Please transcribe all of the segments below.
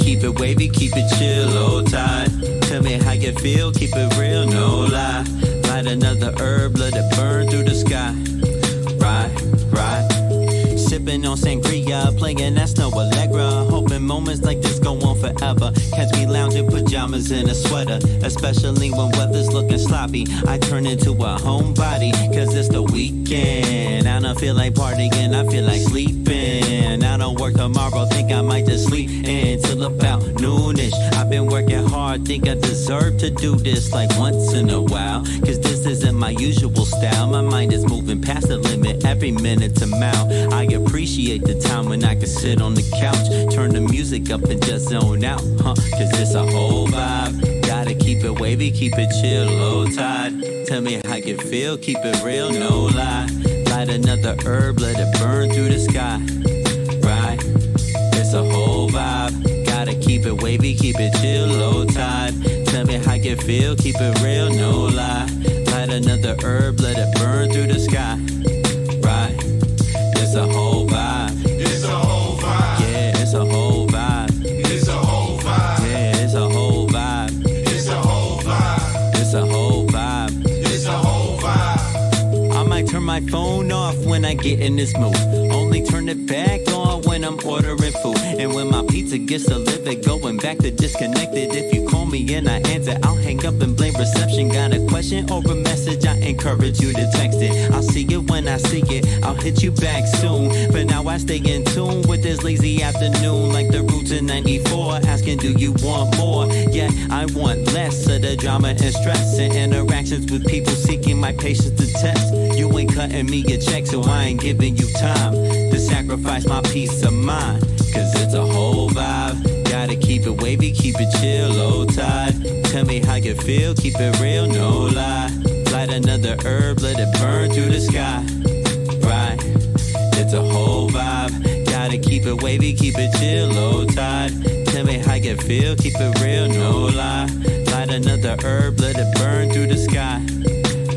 keep it wavy, keep it chill, low tide. Tell me how you feel, keep it real, no lie. Light another herb, let it burn through the sky. Right. Sipping on sangria, playing that's no Allegra. Hoping moments like this go on forever. Catch me lounging pajamas in a sweater, especially when weather's looking sloppy. I turn into a homebody, cause it's the weekend. I don't feel like partying, I feel like sleeping. I don't work tomorrow, think I might just sleep until about noonish. I've been working hard, think I deserve to do this like once in a while. Cause this isn't my usual style. My mind is moving past the limit every minute to mile. I appreciate the time when I can sit on the couch, turn the music up and just zone out, cause it's a whole vibe. Gotta keep it wavy, keep it chill, low tide. Tell me how you feel, keep it real, no lie. Light another herb, let it burn through the sky. Right, it's a whole vibe. Gotta keep it wavy, keep it chill, low tide. Tell me how you feel, keep it real, no lie. Light another herb, let it burn through the sky. Right, it's a whole vibe. It's a whole vibe. Yeah, it's a whole vibe. It's a whole vibe. Yeah, it's a whole vibe. It's a whole vibe. It's a whole vibe. It's a whole vibe. I might turn my phone off when I get in this mood. Only turn it back on when I'm ordering food. And when my pizza gets delivered, going back to disconnected. If you call me and I answer, I'll hang up and blame reception. Got a question or a message, I encourage you to text it. I'll see it when I see it, I'll hit you back soon. But now I stay in tune with this lazy afternoon, like the roots in 94, asking do you want more? Yeah, I want less of the drama and stress and interactions with people seeking my patience to test. You ain't cutting me a check, so I ain't giving you time to sacrifice my peace of mind. Cause it's a whole vibe. Gotta keep it wavy, keep it chill, low tide. Tell me how you feel, keep it real, no lie. Light another herb, let it burn through the sky. Right, it's a whole vibe. Gotta keep it wavy, keep it chill, low tide. Tell me how you feel, keep it real, no lie. Light another herb, let it burn through the sky.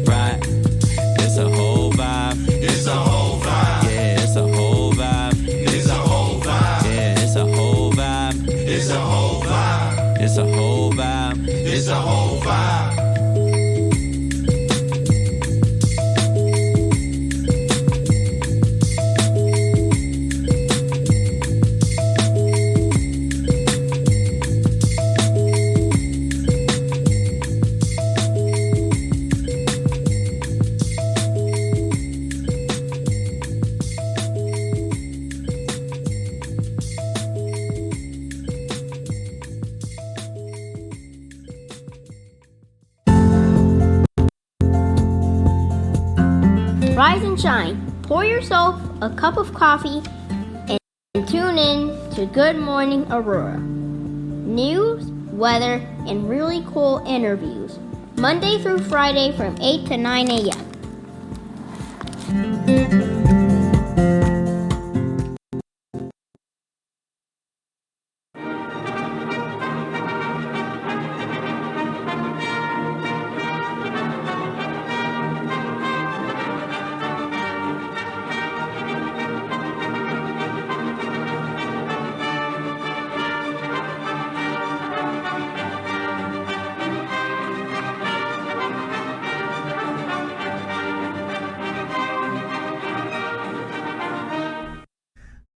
Right, it's a whole vibe. It's a whole vibe. Yeah, it's a whole vibe. It's a whole vibe. Yeah, it's a whole vibe. It's a whole vibe. It's a whole vibe. It's a whole vibe. Rise and shine. Pour yourself a cup of coffee and tune in to Good Morning Aurora. News, weather, and really cool interviews. Monday through Friday from 8 to 9 a.m.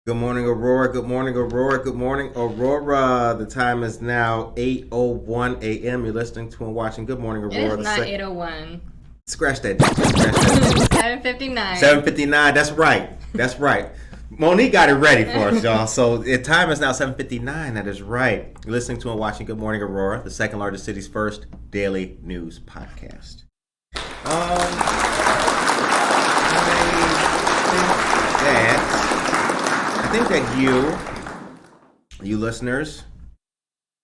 Good morning, Aurora. Good morning, Aurora. Good morning, Aurora. The time is now 8:01 a.m. You're listening to and watching Good Morning Aurora. It's not 8:01. Scratch that. 7:59. 7:59. That's right. That's right. Monique got it ready for us, y'all. So the time is now 7:59. That is right. You're listening to and watching Good Morning Aurora, the second largest city's first daily news podcast. I think that you listeners,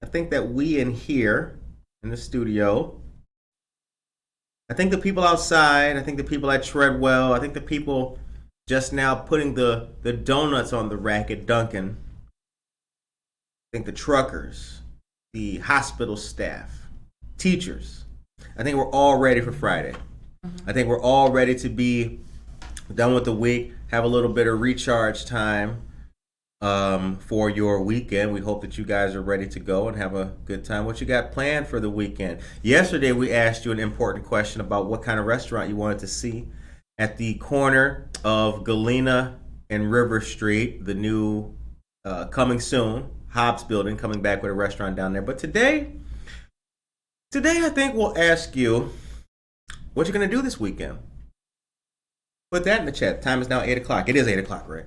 I think that we in here in the studio, I think the people outside, I think the people at Treadwell, I think the people just now putting the donuts on the rack at Dunkin', I think the truckers, the hospital staff, teachers, I think we're all ready for Friday. I think we're all ready to be done with the week, have a little bit of recharge time, for your weekend. We hope that you guys are ready to go and have a good time. What you got planned for the weekend? Yesterday, we asked you an important question about what kind of restaurant you wanted to see at the corner of Galena and River Street, the new coming soon Hobbs building, coming back with a restaurant down there. But today I think we'll ask you what you're going to do this weekend. Put that in the chat. Time is now 8 o'clock. It is 8 o'clock, right?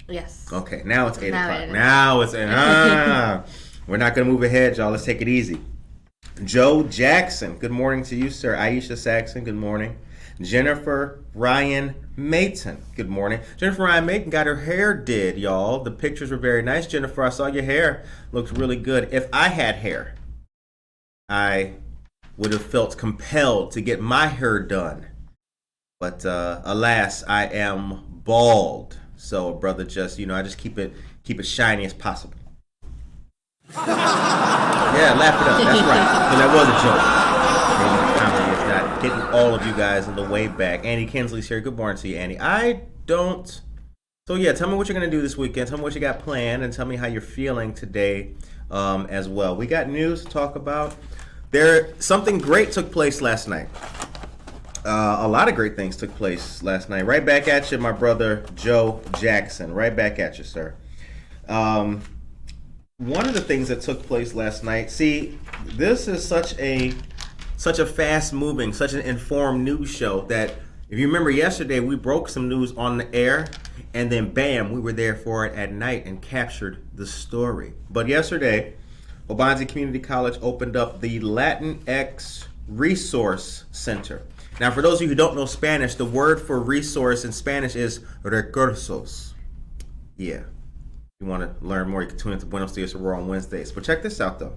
Yes. Okay, now it's 8 Now o'clock. it is. Now it's we're not gonna move ahead, y'all. Let's take it easy. Joe Jackson, good morning to you, sir. Aisha Saxon, good morning. Jennifer Ryan Mayton, good morning. Jennifer Ryan Mayton got her hair did, y'all. The pictures were very nice. Jennifer, I saw your hair. Looks really good. If I had hair, I would have felt compelled to get my hair done. But alas, I am bald. So, brother, I just keep it shiny as possible. Yeah, laugh it up. That's right. Because that was a joke. Maybe the comedy is not hitting all of you guys in the way back. Annie Kinsley's here. Good morning to you, Annie. So, yeah, tell me what you're going to do this weekend. Tell me what you got planned, and tell me how you're feeling today as well. We got news to talk about. Something great took place last night. A lot of great things took place last night. Right back at you, my brother Joe Jackson. Right back at you, sir. One of the things that took place last night. See, this is such a fast-moving, such an informed news show that if you remember yesterday, we broke some news on the air, and then bam, we were there for it at night and captured the story. But yesterday, Waubonsie Community College opened up the Latinx Resource Center. Now, for those of you who don't know Spanish, the word for resource in Spanish is recursos. Yeah. If you want to learn more, you can tune into Buenos Dias Aurora on Wednesdays. But check this out, though.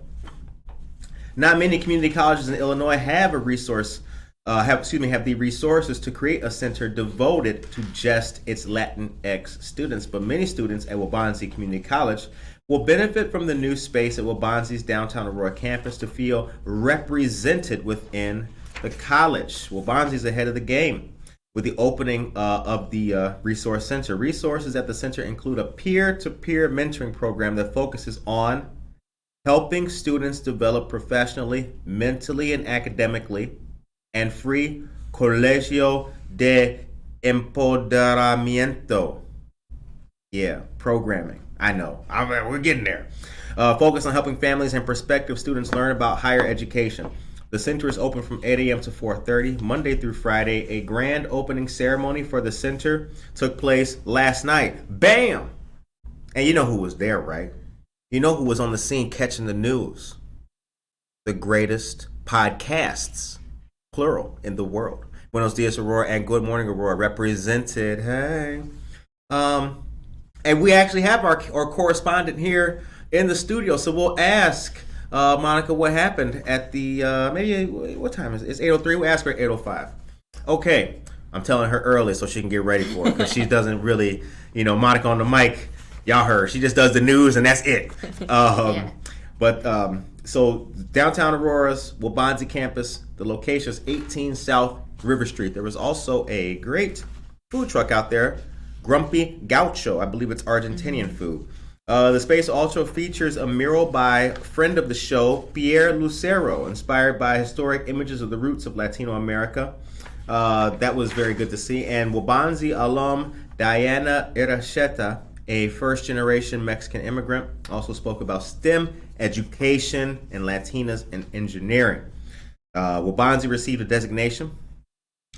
Not many community colleges in Illinois have the resources to create a center devoted to just its Latinx students. But many students at Waubonsie Community College will benefit from the new space at Waubonsie's downtown Aurora campus to feel represented within the college. Waubonsie is ahead of the game with the opening of the Resource Center. Resources at the center include a peer-to-peer mentoring program that focuses on helping students develop professionally, mentally, and academically, and free Colegio de Empoderamiento. Yeah, programming. I know. We're getting there. Focus on helping families and prospective students learn about higher education. The center is open from 8 a.m. to 4:30, Monday through Friday. A grand opening ceremony for the center took place last night. Bam! And you know who was there, right? You know who was on the scene catching the news? The greatest podcasts, plural, in the world. Buenos Dias Aurora and Good Morning Aurora represented. Hey. And we actually have our correspondent here in the studio, so we'll ask Monica what happened at the, what time is it? It's 8:03. We'll ask her at 8:05. Okay, I'm telling her early so she can get ready for it, because she doesn't really, Monica on the mic, y'all heard, she just does the news and that's it. Yeah. But, so downtown Aurora's Waubonsie campus, the location is 18 South River Street. There was also a great food truck out there, Grumpy Gaucho. I believe it's Argentinian food. The space also features a mural by friend of the show, Pierre Lucero, inspired by historic images of the roots of Latino America. That was very good to see. And Waubonsie alum Diana Iracheta, a first-generation Mexican immigrant, also spoke about STEM education and Latinas in engineering. Waubonsie received a designation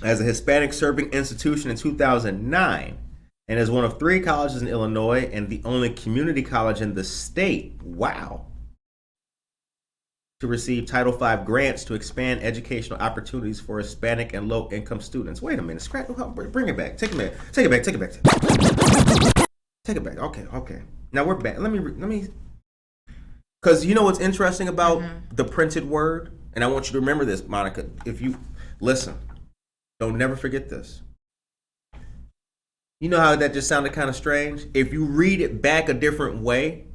as a Hispanic serving institution in 2009. And is one of 3 colleges in Illinois and the only community college in the state, wow, to receive Title V grants to expand educational opportunities for Hispanic and low-income students. Wait a minute, bring it back. Take it back. Okay. Now we're back. Let me, because you know what's interesting about the printed word? And I want you to remember this, Monica. If you listen, don't never forget this. You know how that just sounded kind of strange? If you read it back a different way,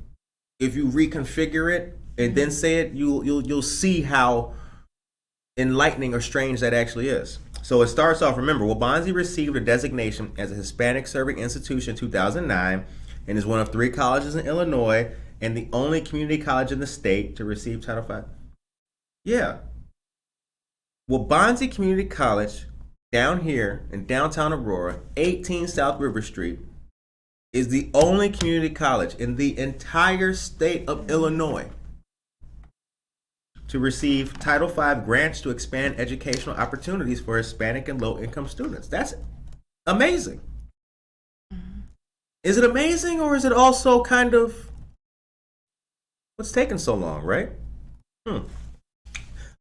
if you reconfigure it and then say it, you'll see how enlightening or strange that actually is. So it starts off, remember, Waubonsie received a designation as a Hispanic serving institution in 2009 and is one of 3 colleges in Illinois and the only community college in the state to receive Title V. Yeah. Well, Bonzi Community College down here in downtown Aurora, 18 South River Street, is the only community college in the entire state of Illinois to receive Title V grants to expand educational opportunities for Hispanic and low-income students. That's amazing. Is it amazing, or is it also kind of what's taking so long, right?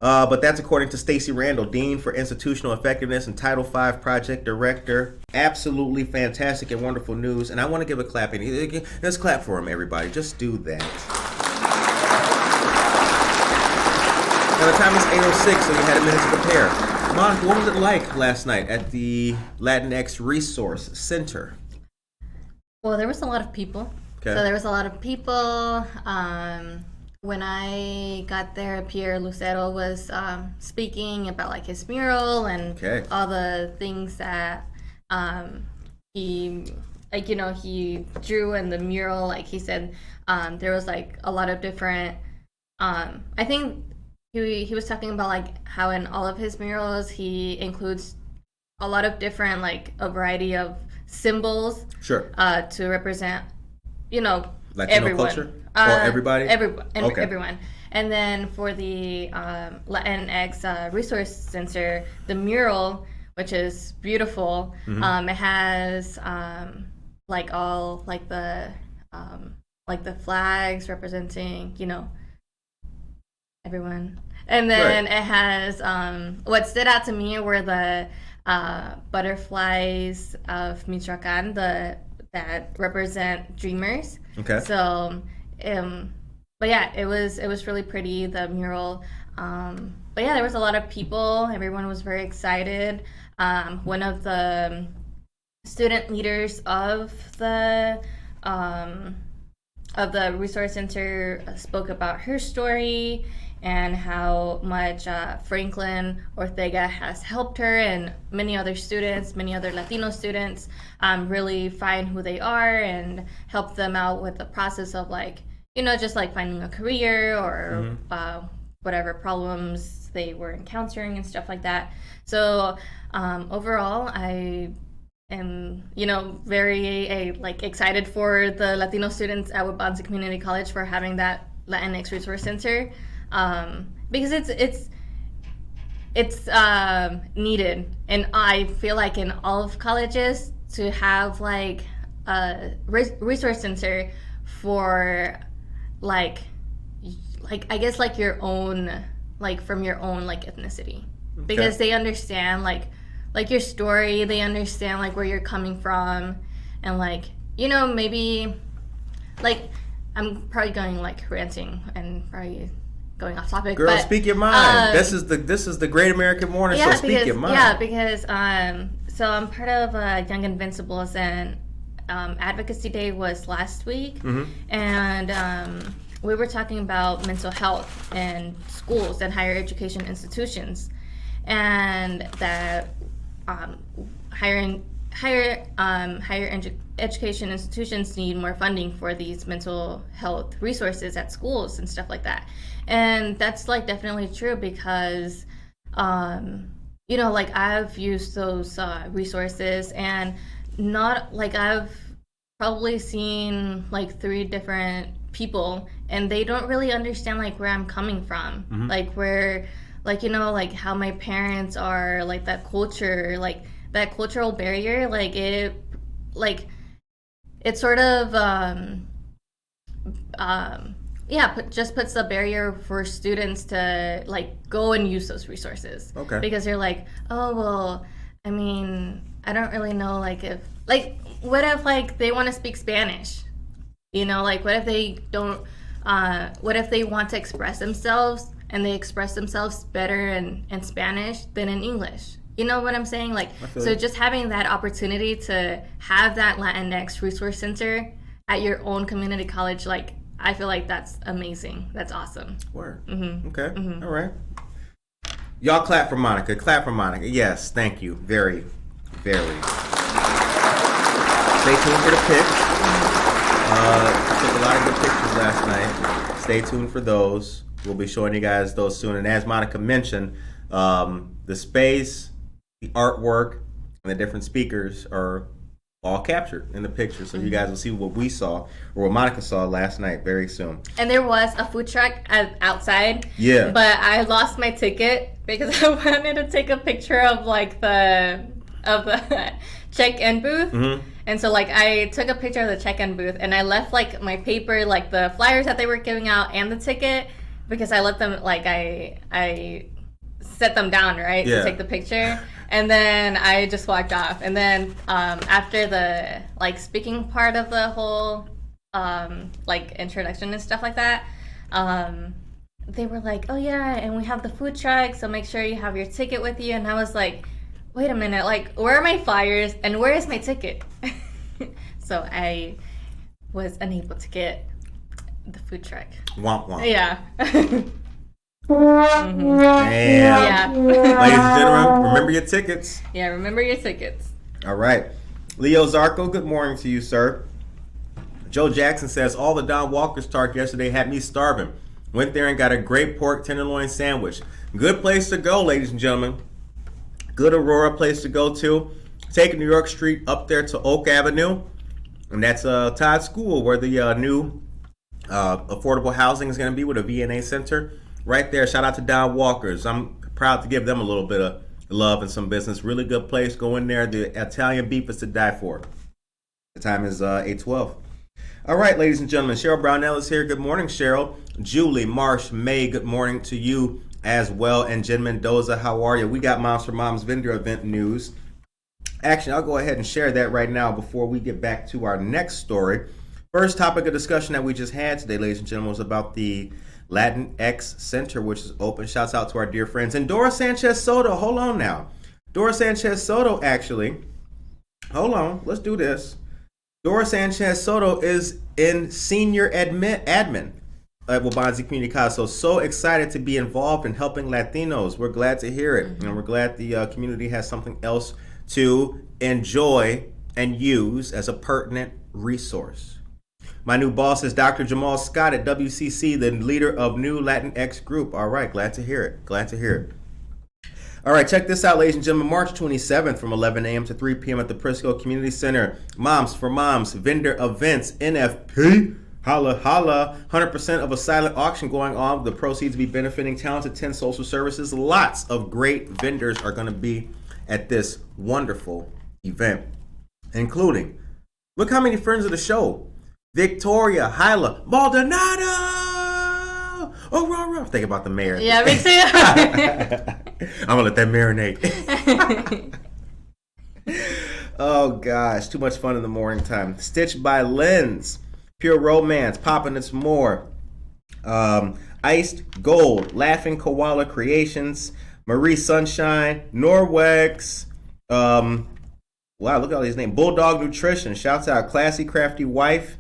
But that's according to Stacy Randall, Dean for Institutional Effectiveness and Title V Project Director. Absolutely fantastic and wonderful news. And I want to give a clap. Let's clap for him, everybody. Just do that. Now the time is 8:06, so you had a minute to prepare. Monica, what was it like last night at the Latinx Resource Center? Well, there was a lot of people. Okay. So there was a lot of people. When I got there, Pierre Lucero was speaking about like his mural and all the things that he drew in the mural. Like he said, there was like a lot of different. I think he was talking about like how in all of his murals he includes a lot of different like a variety of symbols. Sure. To represent, Latino everyone. Culture? Or everybody? Everyone. And then for the Latinx Resource Center, the mural, which is beautiful, it has like all like the flags representing, everyone. And then it has what stood out to me were the butterflies of Michoacan, that represent dreamers. Okay. So. But yeah, it was really pretty, the mural. But yeah, there was a lot of people. Everyone was very excited. One of the student leaders of the resource center spoke about her story and how much Franklin Ortega has helped her and many other students, many other Latino students, really find who they are and help them out with the process of just like finding a career or whatever problems they were encountering and stuff like that. So overall, I am, very excited for the Latino students at Bonzi Community College for having that Latinx Resource Center, because it's needed, and I feel like in all of colleges to have like a resource center for like I guess like your own, like from your own like ethnicity, because they understand like your story, they understand like where you're coming from, and maybe like I'm probably going like ranting and probably going off topic. Girl, but, speak your mind. This is the Great American Morning, so speak your mind. Yeah, because so I'm part of Young Invincibles, and Advocacy Day was last week, and we were talking about mental health in schools and higher education institutions, and that higher education institutions need more funding for these mental health resources at schools and stuff like that. And that's like definitely true, because I've used those resources, and not like I've probably seen like 3 different people, and they don't really understand like where I'm coming from, like where like how my parents are, like that culture, like that cultural barrier, it sort of just puts the barrier for students to like go and use those resources. Okay. Because they're like, oh well, I mean, I don't really know like if like what if like they want to speak Spanish, like what if they don't, what if they want to express themselves and they express themselves better in Spanish than in English? You know what I'm saying? Like, so just having that opportunity to have that Latinx Resource Center at your own community college, like, I feel like that's amazing. That's awesome. Word. Okay. All right. Y'all clap for Monica. Clap for Monica. Yes, thank you. Very, very. Stay tuned for the pitch. Took a lot of good pictures last night. Stay tuned for those. We'll be showing you guys those soon. And as Monica mentioned, the space, the artwork, and the different speakers are all captured in the picture. So you guys will see what we saw, or what Monica saw last night very soon. And there was a food truck outside. Yeah. But I lost my ticket because I wanted to take a picture of like the check-in booth. Mm-hmm. And so like I took a picture of the check-in booth and I left like my paper, like the flyers that they were giving out and the ticket, because I let them, like I set them down, right, to take the picture. And then I just walked off. And then after the like speaking part of the whole like introduction and stuff like that, they were like, oh yeah, and we have the food truck, so make sure you have your ticket with you. And I was like, wait a minute, like where are my flyers and where is my ticket? So I was unable to get the food truck. Womp womp. Yeah. Damn. Yeah. Ladies and gentlemen, remember your tickets. Yeah, remember your tickets. All right. Leo Zarco, good morning to you, sir. Joe Jackson says, all the Don Walker's talk yesterday had me starving. Went there and got a great pork tenderloin sandwich. Good place to go, ladies and gentlemen. Good Aurora place to go to. Take New York Street up there to Oak Avenue. And that's Todd School, where the new affordable housing is going to be, with a VNA center. Right there. Shout out to Don Walker's. I'm proud to give them a little bit of love and some business. Really good place. Go in there. The Italian beef is to die for. The time is 8:12. All right, ladies and gentlemen. Cheryl Brownell is here. Good morning, Cheryl. Julie, Marsh, May, good morning to you as well. And Jen Mendoza, how are you? We got Moms for Moms vendor event news. Actually, I'll go ahead and share that right now before we get back to our next story. First topic of discussion that we just had today, ladies and gentlemen, was about the Latinx Center, which is open. Shouts out to our dear friends. And Dora Sanchez Soto, hold on now. Dora Sanchez Soto, actually, hold on, let's do this. Dora Sanchez Soto is in senior admin at Wabanzi Community College. So excited to be involved in helping Latinos. We're glad to hear it. And we're glad the community has something else to enjoy and use as a pertinent resource. My new boss is Dr. Jamal Scott at WCC, the leader of New Latinx Group. All right, glad to hear it. Glad to hear it. All right, check this out, ladies and gentlemen. March 27th from 11 a.m. to 3 p.m. at the Prisco Community Center. Moms for Moms vendor events, NFP. Holla, holla. 100% of a silent auction going on. The proceeds will be benefiting Talented 10 Social Services. Lots of great vendors are going to be at this wonderful event, including, look how many friends of the show. Victoria, Hyla, Maldonado, Aurora. Think about the mayor. Yeah, me too. I'm going to let that marinate. Oh, gosh. Too much fun in the morning time. Stitched by Lens. Pure Romance. Poppin' It's More. Iced Gold. Laughing Koala Creations. Marie Sunshine. Norwex. Wow, look at all these names. Bulldog Nutrition. Shouts out Classy Crafty Wife.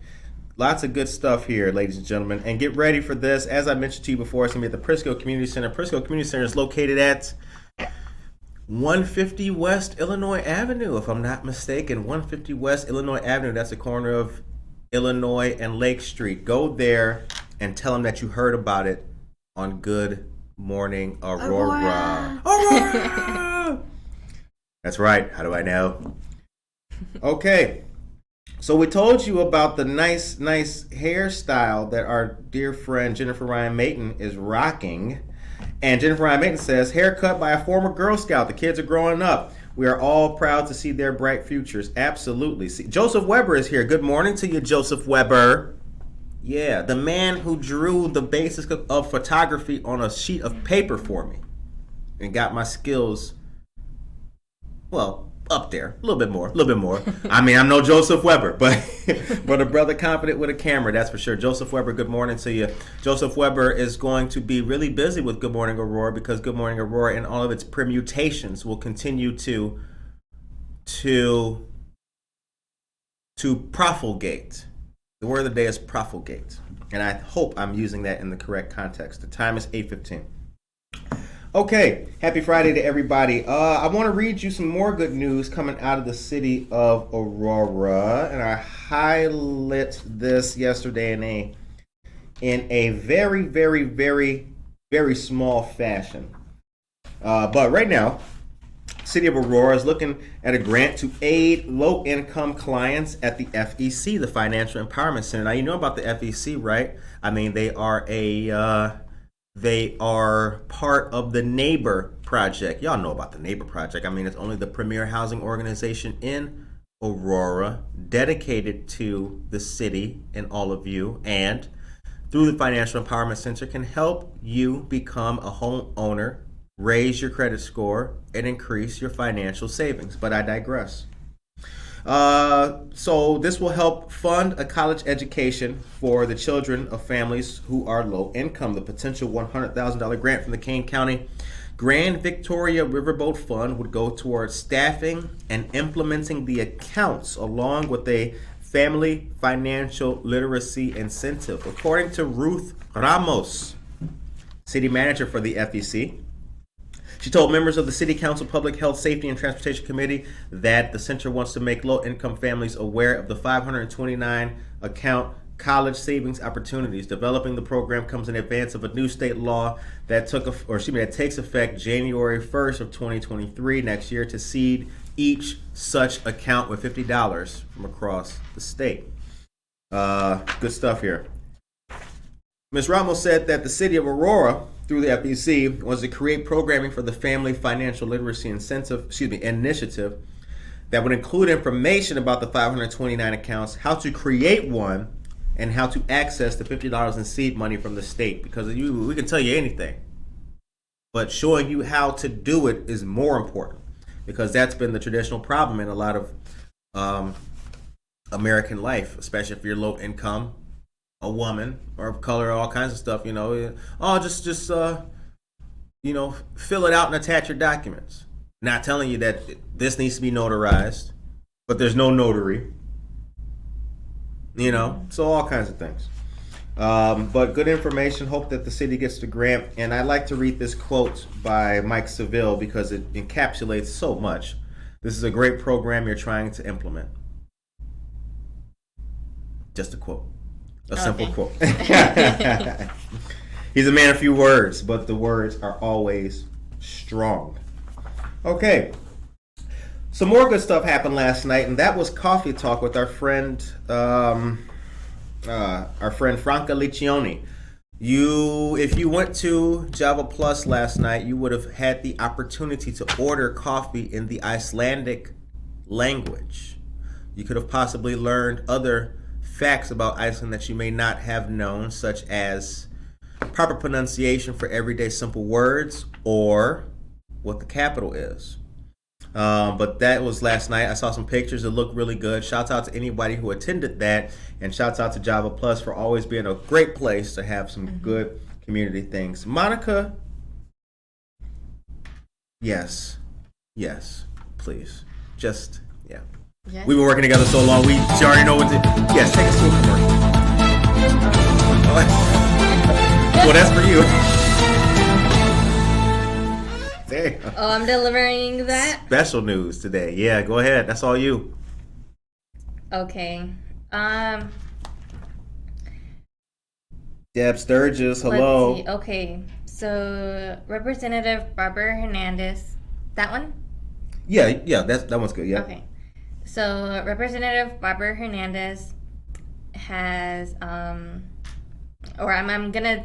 Lots of good stuff here, ladies and gentlemen. And get ready for this. As I mentioned to you before, it's going to be at the Prisco Community Center. Prisco Community Center is located at 150 West Illinois Avenue, if I'm not mistaken. 150 West Illinois Avenue. That's the corner of Illinois and Lake Street. Go there and tell them that you heard about it on Good Morning Aurora. Aurora! That's right. How do I know? Okay. So we told you about the nice hairstyle that our dear friend Jennifer Ryan Mayton is rocking. And Jennifer Ryan Mayton says, haircut by a former Girl Scout. The kids are growing up. We are all proud to see their bright futures. Absolutely. See, Joseph Weber is here. Good morning to you, Joseph Weber. Yeah, the man who drew the basics of photography on a sheet of paper for me and got my skills, well, up there, a little bit more. I mean, I'm no Joseph Weber, but a brother confident with a camera, that's for sure. Joseph Weber, good morning to you. Joseph Weber is going to be really busy with Good Morning Aurora, because Good Morning Aurora and all of its permutations will continue to profligate. The word of the day is profligate, and I hope I'm using that in the correct context. The time is 8:15. Okay, happy Friday to everybody. I want to read you some more good news coming out of the city of Aurora, and I highlighted this yesterday in a very, very, very, very small fashion. But right now, City of Aurora is looking at a grant to aid low-income clients at the FEC, the Financial Empowerment Center. Now, you know about the FEC, right? I mean, they are part of the Neighbor Project. Y'all know about the Neighbor Project. I mean, it's only the premier housing organization in Aurora dedicated to the city and all of you, and through the Financial Empowerment Center can help you become a homeowner, raise your credit score, and increase your financial savings. But I digress. So this will help fund a college education for the children of families who are low income. The potential $100,000 grant from the Kane County Grand Victoria Riverboat Fund would go towards staffing and implementing the accounts along with a family financial literacy incentive. According to Ruth Ramos, city manager for the FEC, she told members of the City Council Public Health, Safety, and Transportation Committee that the center wants to make low-income families aware of the 529 account college savings opportunities. Developing the program comes in advance of a new state law that takes effect January 1st of 2023 next year to seed each such account with $50 from across the state. Good stuff here. Ms. Ramos said that the City of Aurora, through the FEC, was to create programming for the Family Financial Literacy Initiative that would include information about the 529 accounts, how to create one, and how to access the $50 in seed money from the state. Because we can tell you anything, but showing you how to do it is more important, because that's been the traditional problem in a lot of American life, especially if you're low income, a woman, or of color, all kinds of stuff, just fill it out and attach your documents. Not telling you that this needs to be notarized, but there's no notary, so all kinds of things. But good information. Hope that the city gets the grant. And I'd like to read this quote by Mike Seville because it encapsulates so much. This is a great program you're trying to implement. Just a quote. A simple quote. He's a man of few words, but the words are always strong. Okay. Some more good stuff happened last night, and that was coffee talk with our friend Franca Liccioni. If you went to Java Plus last night, you would have had the opportunity to order coffee in the Icelandic language. You could have possibly learned other facts about Iceland that you may not have known, such as proper pronunciation for everyday simple words or what the capital is. But that was last night. I saw some pictures that look really good. Shouts out to anybody who attended that, and shouts out to Java Plus for always being a great place to have some good community things. Monica, yes, please, just yeah. Yes. We've been working together so long. We already know what to. Yes, take us to a commercial. Well, that's for you. There. Oh, I'm delivering that. Special news today. Yeah, go ahead. That's all you. Okay. Deb Sturgis, hello. Let's see. Okay. So Representative Barbara Hernandez. That one? Yeah, that one's good. Yeah. Okay. So Representative Barbara Hernandez has, I'm gonna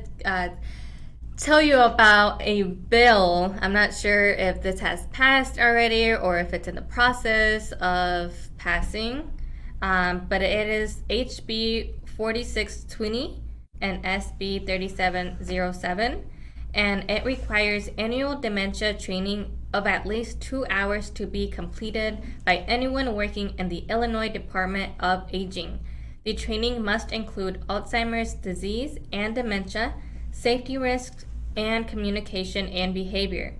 tell you about a bill. I'm not sure if this has passed already or if it's in the process of passing, but it is HB 4620 and SB 3707, and it requires annual dementia training of at least 2 hours to be completed by anyone working in the Illinois Department of Aging. The training must include Alzheimer's disease and dementia, safety risks, and communication and behavior.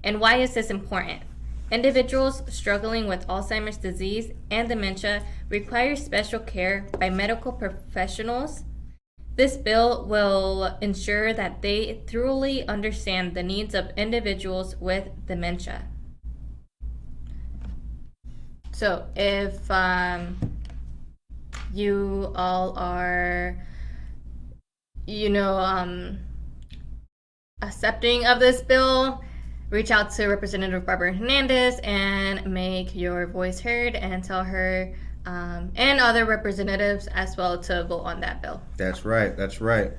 And why is this important? Individuals struggling with Alzheimer's disease and dementia require special care by medical professionals. This bill will ensure that they thoroughly understand the needs of individuals with dementia. So if you all are, accepting of this bill, reach out to Representative Barbara Hernandez and make your voice heard, and tell her and other representatives as well to vote on that bill. That's right. That's right.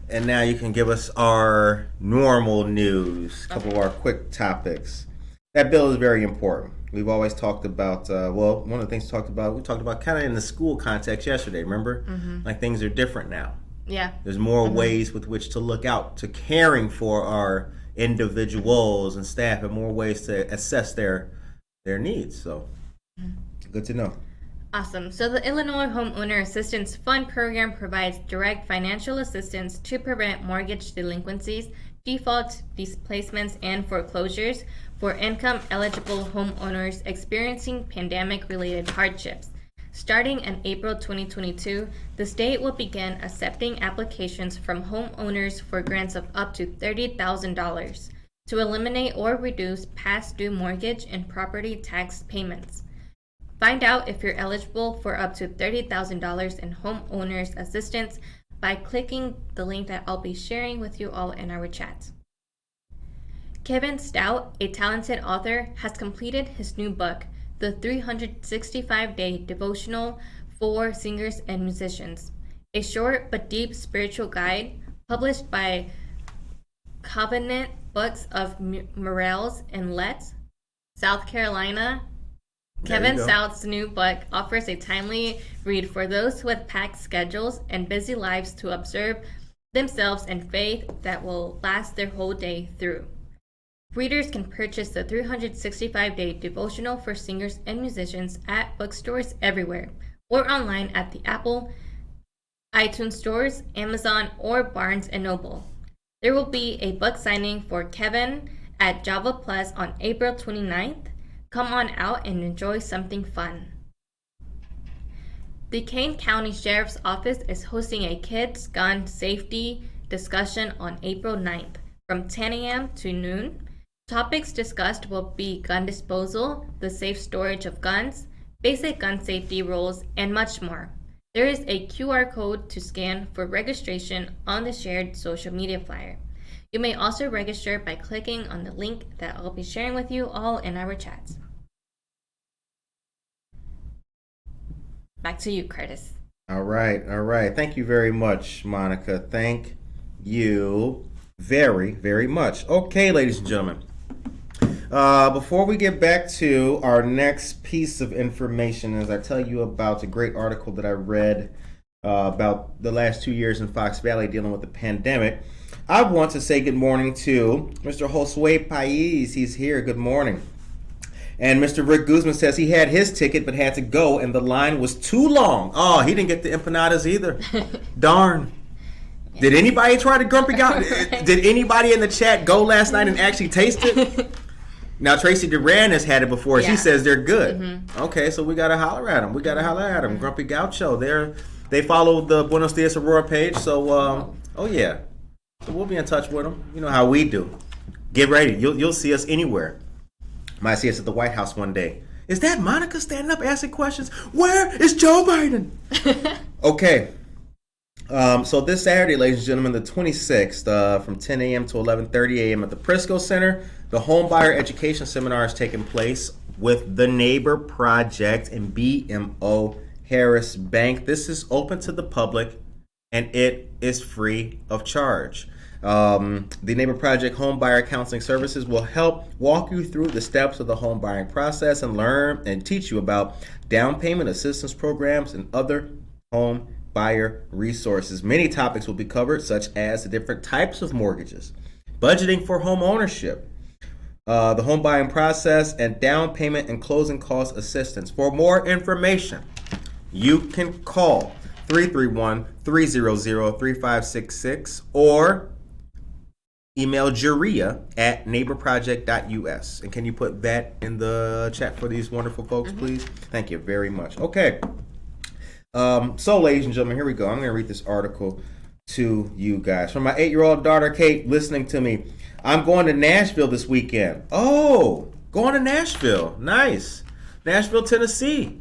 And now you can give us our normal news, a couple of our quick topics. That bill is very important. We've always talked about, one of the things we talked about kind of in the school context yesterday, remember? Like things are different now. Yeah. There's more ways with which to look out to caring for our individuals and staff, and more ways to assess their needs. So good to know. Awesome. So the Illinois Homeowner Assistance Fund program provides direct financial assistance to prevent mortgage delinquencies, defaults, displacements, and foreclosures for income-eligible homeowners experiencing pandemic-related hardships. Starting in April 2022, the state will begin accepting applications from homeowners for grants of up to $30,000 to eliminate or reduce past due mortgage and property tax payments. Find out if you're eligible for up to $30,000 in homeowners assistance by clicking the link that I'll be sharing with you all in our chat. Kevin Stout, a talented author, has completed his new book, The 365-Day Devotional for Singers and Musicians, a short but deep spiritual guide published by Covenant Books of Morels in Letts, South Carolina. Kevin Stout's new book offers a timely read for those with packed schedules and busy lives to observe themselves in faith that will last their whole day through. Readers can purchase the 365-Day Devotional for Singers and Musicians at bookstores everywhere, or online at the Apple, iTunes stores, Amazon, or Barnes & Noble. There will be a book signing for Kevin at Java Plus on April 29th. Come on out and enjoy something fun. The Kane County Sheriff's Office is hosting a kids gun safety discussion on April 9th from 10 a.m. to noon. Topics discussed will be gun disposal, the safe storage of guns, basic gun safety rules, and much more. There is a QR code to scan for registration on the shared social media flyer. You may also register by clicking on the link that I'll be sharing with you all in our chats. Back to you, Curtis. All right. Thank you very much, Monica. Thank you very, very much. Okay, ladies and gentlemen. Before we get back to our next piece of information, as I tell you about a great article that I read about the last 2 years in Fox Valley dealing with the pandemic, I want to say good morning to Mr. Josue Pais. He's here. Good morning. And Mr. Rick Guzman says he had his ticket but had to go and the line was too long. Oh, he didn't get the empanadas either. Darn. Did anybody try the Grumpy Gout? Did anybody in the chat go last night and actually taste it? Now, Tracy Duran has had it before. Yeah. She says they're good. Okay, so we got to holler at them. Grumpy Gaucho. They follow the Buenos Dias Aurora page. So, yeah. So we'll be in touch with them. You know how we do. Get ready. You'll see us anywhere. Might see us at the White House one day. Is that Monica standing up asking questions? Where is Joe Biden? Okay. So this Saturday, ladies and gentlemen, the 26th, from 10 a.m. to 11:30 a.m. at the Prisco Center, the Homebuyer Education Seminar is taking place with the Neighbor Project and BMO Harris Bank. This is open to the public, and it is free of charge. The Neighbor Project Homebuyer Counseling Services will help walk you through the steps of the home buying process and learn and teach you about down payment assistance programs and other home buyer resources. Many topics will be covered, such as the different types of mortgages, budgeting for home ownership, the home buying process, and down payment and closing cost assistance. For more information, you can call 331-300-3566 or email Jerria at neighborproject.us. And can you put that in the chat for these wonderful folks, please? Thank you very much. Okay. So, ladies and gentlemen, here we go. I'm going to read this article to you guys. From my 8-year-old daughter, Kate, listening to me. I'm going to Nashville this weekend. Oh, going to Nashville. Nice. Nashville, Tennessee.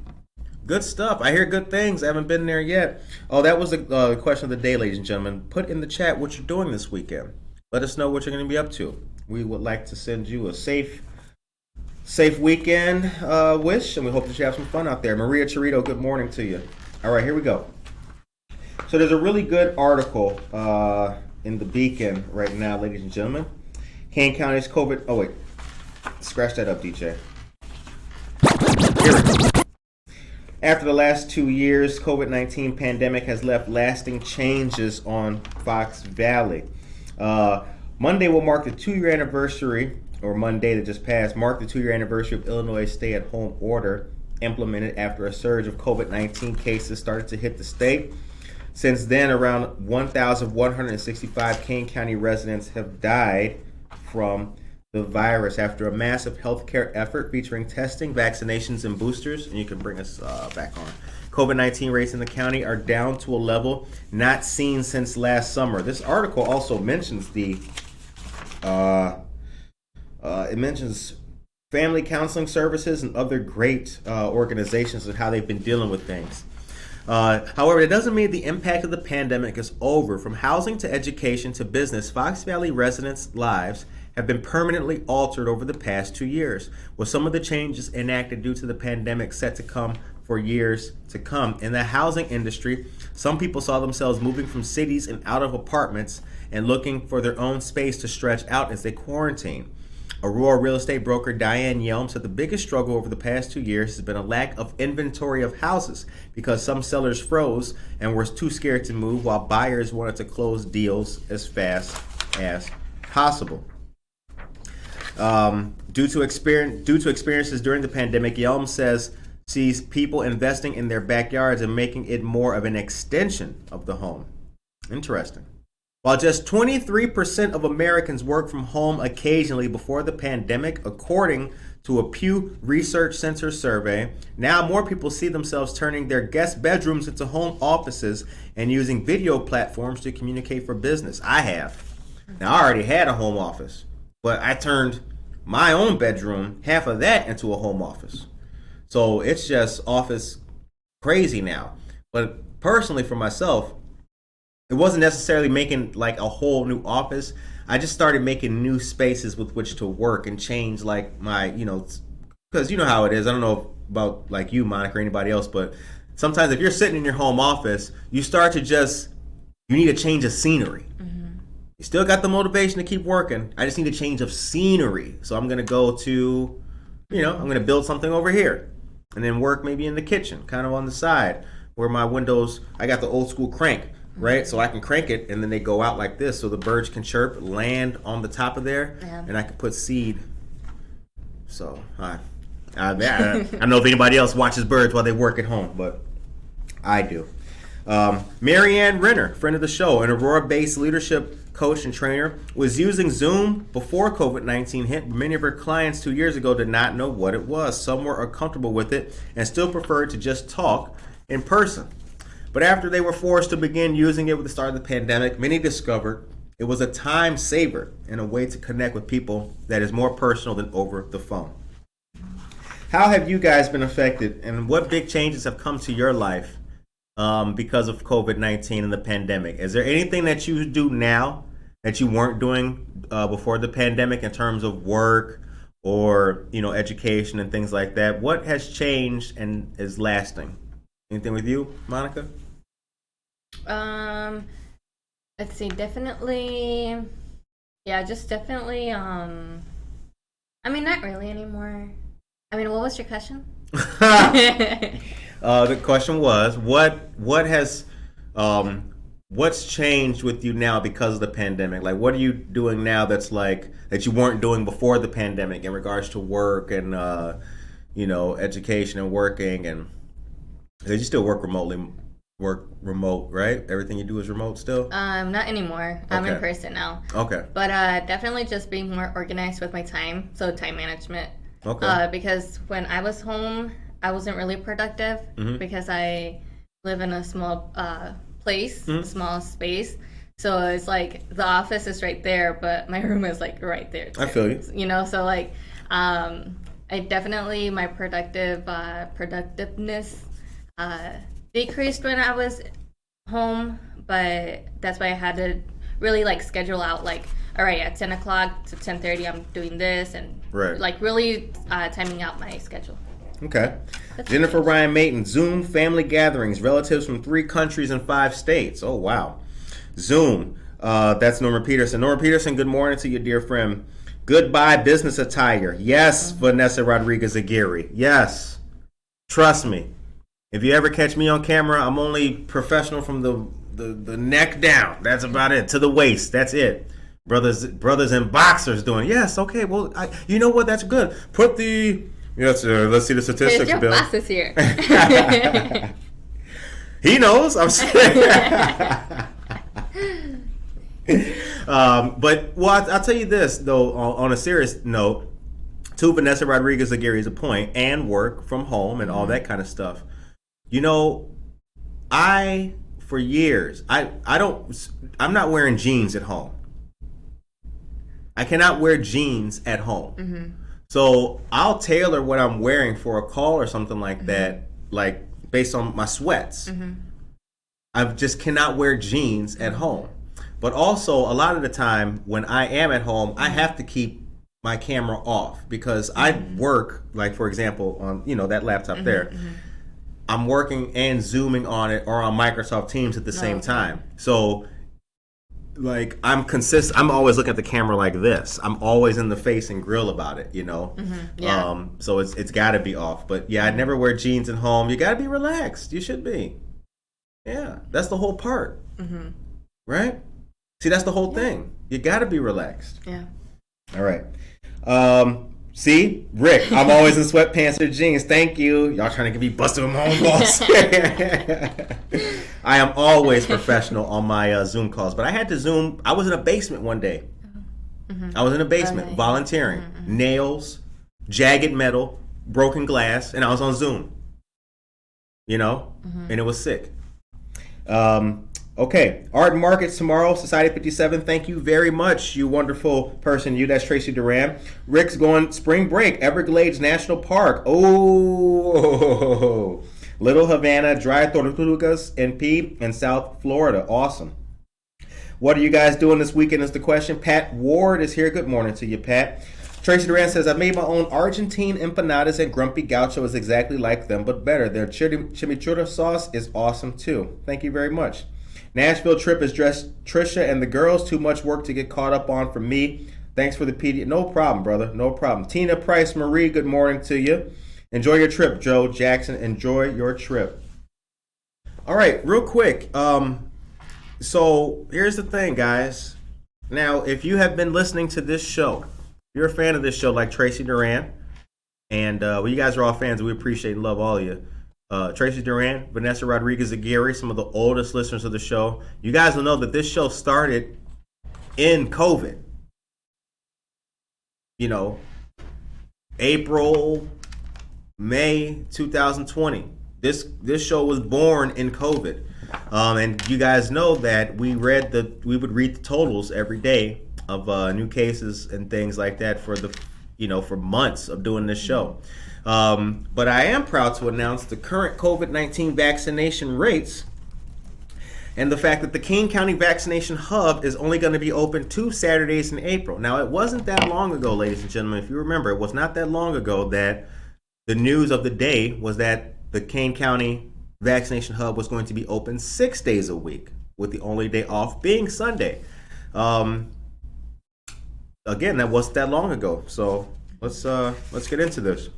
Good stuff. I hear good things. I haven't been there yet. Oh, that was the question of the day, ladies and gentlemen. Put in the chat what you're doing this weekend. Let us know what you're going to be up to. We would like to send you a safe weekend wish, and we hope that you have some fun out there. Maria Chirito, good morning to you. All right, here we go. So there's a really good article in the Beacon right now, ladies and gentlemen. Kane County's COVID... Oh, wait. Scratch that up, DJ. Here we go. After the last 2 years, COVID-19 pandemic has left lasting changes on Fox Valley. Monday will mark the 2-year anniversary, or Monday that just passed, marked the 2-year anniversary of Illinois' stay-at-home order implemented after a surge of COVID-19 cases started to hit the state. Since then, around 1,165 Kane County residents have died from the virus after a massive healthcare effort featuring testing, vaccinations, and boosters. And you can bring us back on. COVID-19 rates in the county are down to a level not seen since last summer. This article also mentions it mentions family counseling services and other great organizations and how they've been dealing with things. However, it doesn't mean the impact of the pandemic is over. From housing to education to business, Fox Valley residents' lives have been permanently altered over the past 2 years, with some of the changes enacted due to the pandemic set to come for years to come. In the housing industry, some people saw themselves moving from cities and out of apartments and looking for their own space to stretch out as they quarantine. Aurora real estate broker Diane Yelm said the biggest struggle over the past 2 years has been a lack of inventory of houses because some sellers froze and were too scared to move, while buyers wanted to close deals as fast as possible. Due to experiences during the pandemic, Yelm sees people investing in their backyards and making it more of an extension of the home. Interesting. While just 23% of Americans work from home occasionally before the pandemic, according to a Pew Research Center survey, now more people see themselves turning their guest bedrooms into home offices and using video platforms to communicate for business. I have. Now, I already had a home office, but I turned my own bedroom, half of that, into a home office. So it's just office crazy now. But personally, for myself, it wasn't necessarily making like a whole new office. I just started making new spaces with which to work and change like my, because you know how it is. I don't know about like you, Monica, or anybody else, but sometimes if you're sitting in your home office, you start to you need a change of scenery. You still got the motivation to keep working. I just need a change of scenery. So I'm going to go to, I'm going to build something over here and then work maybe in the kitchen, kind of on the side where my windows, I got the old school crank, right? So I can crank it and then they go out like this so the birds can chirp, land on the top of there, and I can put seed. So I don't know if anybody else watches birds while they work at home, but I do. Marianne Renner, friend of the show, an Aurora-based leadership coach and trainer, was using Zoom before COVID-19 hit. Many of her clients 2 years ago did not know what it was. Some were uncomfortable with it and still preferred to just talk in person. But after they were forced to begin using it with the start of the pandemic, many discovered it was a time saver and a way to connect with people that is more personal than over the phone. How have you guys been affected, and what big changes have come to your life because of COVID-19 and the pandemic? Is there anything that you do now that you weren't doing before the pandemic in terms of work or education and things like that? What has changed and is lasting? Anything with you, Monica? Let's see. Definitely. Yeah, just definitely. I mean, not really anymore. I mean, what was your question? The question was, what's changed with you now because of the pandemic? Like, what are you doing now that's like that you weren't doing before the pandemic in regards to work and education and working? And you still work remote, right? Everything you do is remote still? Not anymore. I'm in person now. Okay. But definitely just being more organized with my time. So time management. Okay. Because when I was home, I wasn't really productive because I live in a small place, small space. So it's like the office is right there, but my room is like right there too. I feel you. You know, so like I definitely my productiveness decreased when I was home, but that's why I had to really like schedule out like, all right, at 10 o'clock to 10:30 I'm doing this, and like really timing out my schedule. Okay. Jennifer Ryan Mayton, Zoom family gatherings, relatives from 3 countries and 5 states. Oh, wow. Zoom. That's Norma Peterson. Norma Peterson, good morning to you, dear friend. Goodbye business attire. Yes, Vanessa Rodriguez Aguirre. Yes. Trust me. If you ever catch me on camera, I'm only professional from the neck down. That's about it. To the waist. That's it. Brothers and boxers doing. Yes, okay. Well, you know what? That's good. Put the... Yes, let's see the statistics, There's your Bill. glasses here. He knows. I'm saying. But I'll tell you this though. On a serious note, to Vanessa Rodriguez Aguirre's point, and work from home and all that kind of stuff. You know, for years I'm not wearing jeans at home. I cannot wear jeans at home. Mm-hmm. So I'll tailor what I'm wearing for a call or something like that, like based on my sweats. Mm-hmm. I just cannot wear jeans at home. But also, a lot of the time when I am at home, I have to keep my camera off because I work, like for example, on that laptop there. Mm-hmm. I'm working and Zooming on it or on Microsoft Teams at the same time. So like I'm always looking at the camera like this. I'm always in the face and grill about it, Mm-hmm. Yeah. So it's got to be off. But yeah, I never wear jeans at home. You got to be relaxed. You should be. Yeah, that's the whole part. Mm-hmm. Right? See, that's the whole thing. You got to be relaxed. Yeah. All right. See, Rick, I'm always in sweatpants or jeans. Thank you. Y'all trying to get me busted with my own boss. I am always professional on my Zoom calls, but I had to Zoom. I was in a basement one day. Mm-hmm. I was in a basement volunteering. Mm-hmm. Nails, jagged metal, broken glass, and I was on Zoom. And it was sick. Okay, Art and Markets tomorrow, Society 57. Thank you very much, you wonderful person. That's Tracy Duran. Rick's going spring break, Everglades National Park. Oh, Little Havana, Dry Tortugas, NP, and South Florida. Awesome. What are you guys doing this weekend is the question. Pat Ward is here. Good morning to you, Pat. Tracy Duran says, I made my own Argentine empanadas, and Grumpy Gaucho is exactly like them, but better. Their chimichurri sauce is awesome, too. Thank you very much. Nashville trip is dressed Trisha and the girls. Too much work to get caught up on for me. Thanks for the PD. No problem, brother. No problem. Tina Price Marie, good morning to you. Enjoy your trip, Joe Jackson. Enjoy your trip. All right, real quick. So here's the thing, guys. Now, if you have been listening to this show, you're a fan of this show like Tracy Duran, and you guys are all fans. We appreciate and love all of you. Tracy Duran, Vanessa Rodriguez Aguirre, some of the oldest listeners of the show. You guys will know that this show started in COVID. April, May 2020. This show was born in COVID. And you guys know that we would read the totals every day of new cases and things like that for for months of doing this show. But I am proud to announce the current COVID-19 vaccination rates and the fact that the Kane County Vaccination Hub is only going to be open 2 Saturdays in April. Now, it wasn't that long ago, ladies and gentlemen. If you remember, it was not that long ago that the news of the day was that the Kane County Vaccination Hub was going to be open 6 days a week, with the only day off being Sunday. Again, that wasn't that long ago. So let's get into this.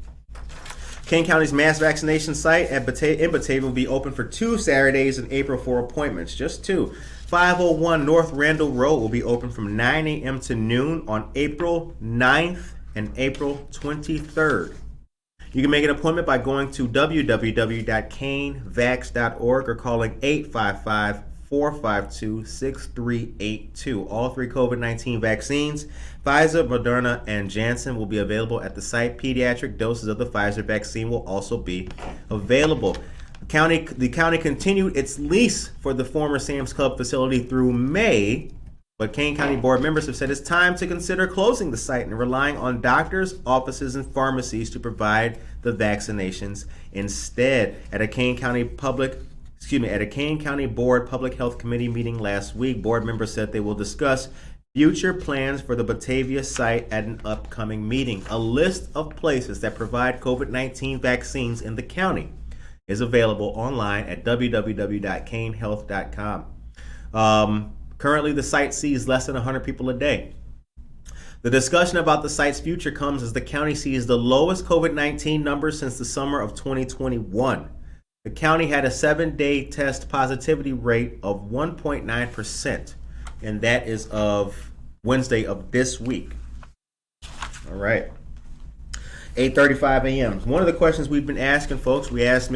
Kane County's mass vaccination site in Batavia will be open for 2 Saturdays in April for appointments. Just 2. 501 North Randall Road will be open from 9 a.m. to noon on April 9th and April 23rd. You can make an appointment by going to www.canevax.org or calling 855-452-6382. All 3 COVID-19 vaccines, Pfizer, Moderna, and Janssen, will be available at the site. Pediatric doses of the Pfizer vaccine will also be available. The county continued its lease for the former Sam's Club facility through May, but Kane County board members have said it's time to consider closing the site and relying on doctors, offices, and pharmacies to provide the vaccinations instead. At a Kane County Board Public Health Committee meeting last week, board members said they will discuss future plans for the Batavia site at an upcoming meeting. A list of places that provide COVID-19 vaccines in the county is available online at www.canehealth.com. Currently, the site sees less than 100 people a day. The discussion about the site's future comes as the county sees the lowest COVID-19 numbers since the summer of 2021. The county had a 7-day test positivity rate of 1.9%, and that is of Wednesday of this week. All right. 8:35 a.m. One of the questions we've been asking, folks, we asked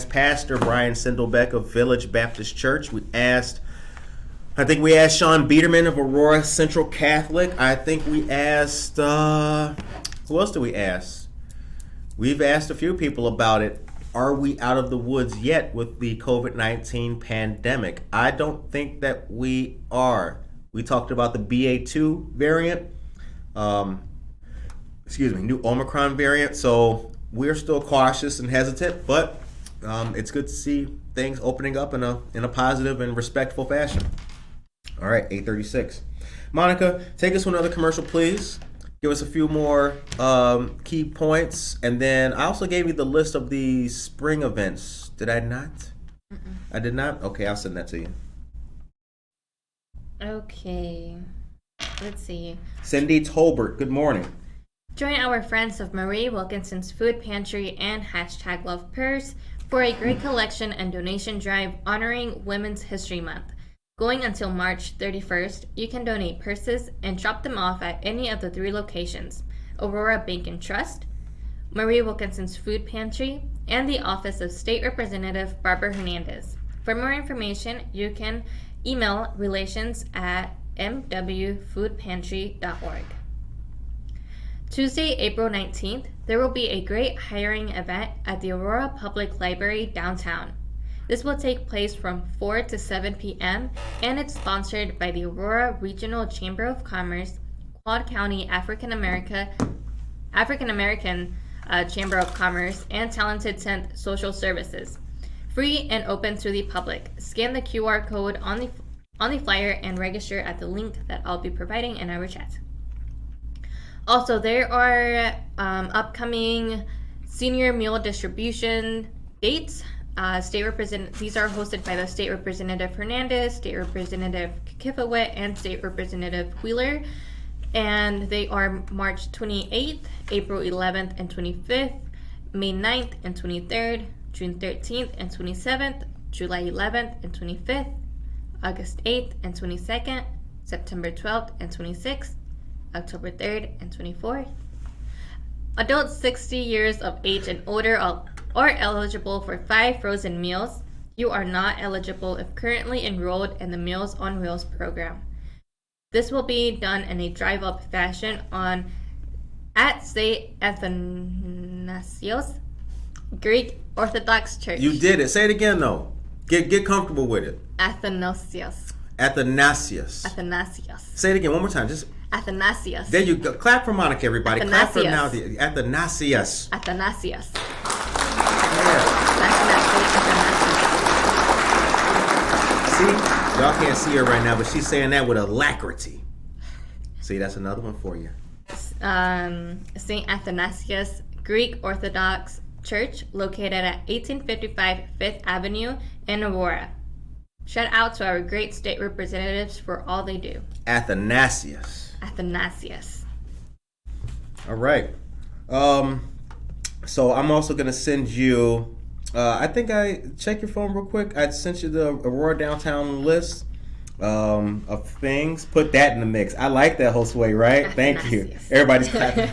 Pastor Brian Sindelbeck of Village Baptist Church. I think we asked Sean Biederman of Aurora Central Catholic. I think we asked, who else do we ask? We've asked a few people about it. Are we out of the woods yet with the COVID-19 pandemic? I don't think that we are. We talked about the BA2 variant, new Omicron variant. So we're still cautious and hesitant, but it's good to see things opening up in a positive and respectful fashion. All right, 8:36. Monica, take us to another commercial, please. Give us a few more key points. And then I also gave you the list of the spring events. Did I not? Mm-mm. I did not? Okay, I'll send that to you. Okay. Let's see. Cindy Tolbert, good morning. Join our friends of Marie Wilkinson's Food Pantry and #LovePurse for a great collection and donation drive honoring Women's History Month. Going until March 31st, you can donate purses and drop them off at any of the 3 locations: Aurora Bank and Trust, Marie Wilkinson's Food Pantry, and the office of State Representative Barbara Hernandez. For more information, you can email relations@mwfoodpantry.org. Tuesday, April 19th, there will be a great hiring event at the Aurora Public Library downtown. This will take place from 4 to 7 p.m. and it's sponsored by the Aurora Regional Chamber of Commerce, Quad County African American Chamber of Commerce, and Talented Tent Social Services. Free and open to the public. Scan the QR code on the flyer and register at the link that I'll be providing in our chat. Also, there are upcoming senior meal distribution dates. These are hosted by the State Representative Hernandez, State Representative Kifawet, and State Representative Wheeler. And they are March 28th, April 11th and 25th, May 9th and 23rd, June 13th and 27th, July 11th and 25th, August 8th and 22nd, September 12th and 26th, October 3rd and 24th. Adults 60 years of age and older are eligible for 5 frozen meals. You are not eligible if currently enrolled in the Meals on Wheels program. This will be done in a drive-up fashion at St. Athanasios Greek Orthodox Church. You did it. Say it again, though. Get comfortable with it. Athanasios. Athanasios. Athanasios. Say it again one more time. Just Athanasios. there you go. Clap for Monica, everybody. Clap for now. Athanasios. Athanasios. See, y'all can't see her right now, but she's saying that with alacrity. See, that's another one for you. St. Athanasius Greek Orthodox Church, located at 1855 5th Avenue in Aurora. Shout out to our great state representatives for all they do. Athanasius. All right. So I'm also going to send you, I think I check your phone real quick. I sent you the Aurora downtown list of things. Put that in the mix. I like that, Josue, right? Thank you. Everybody's clapping.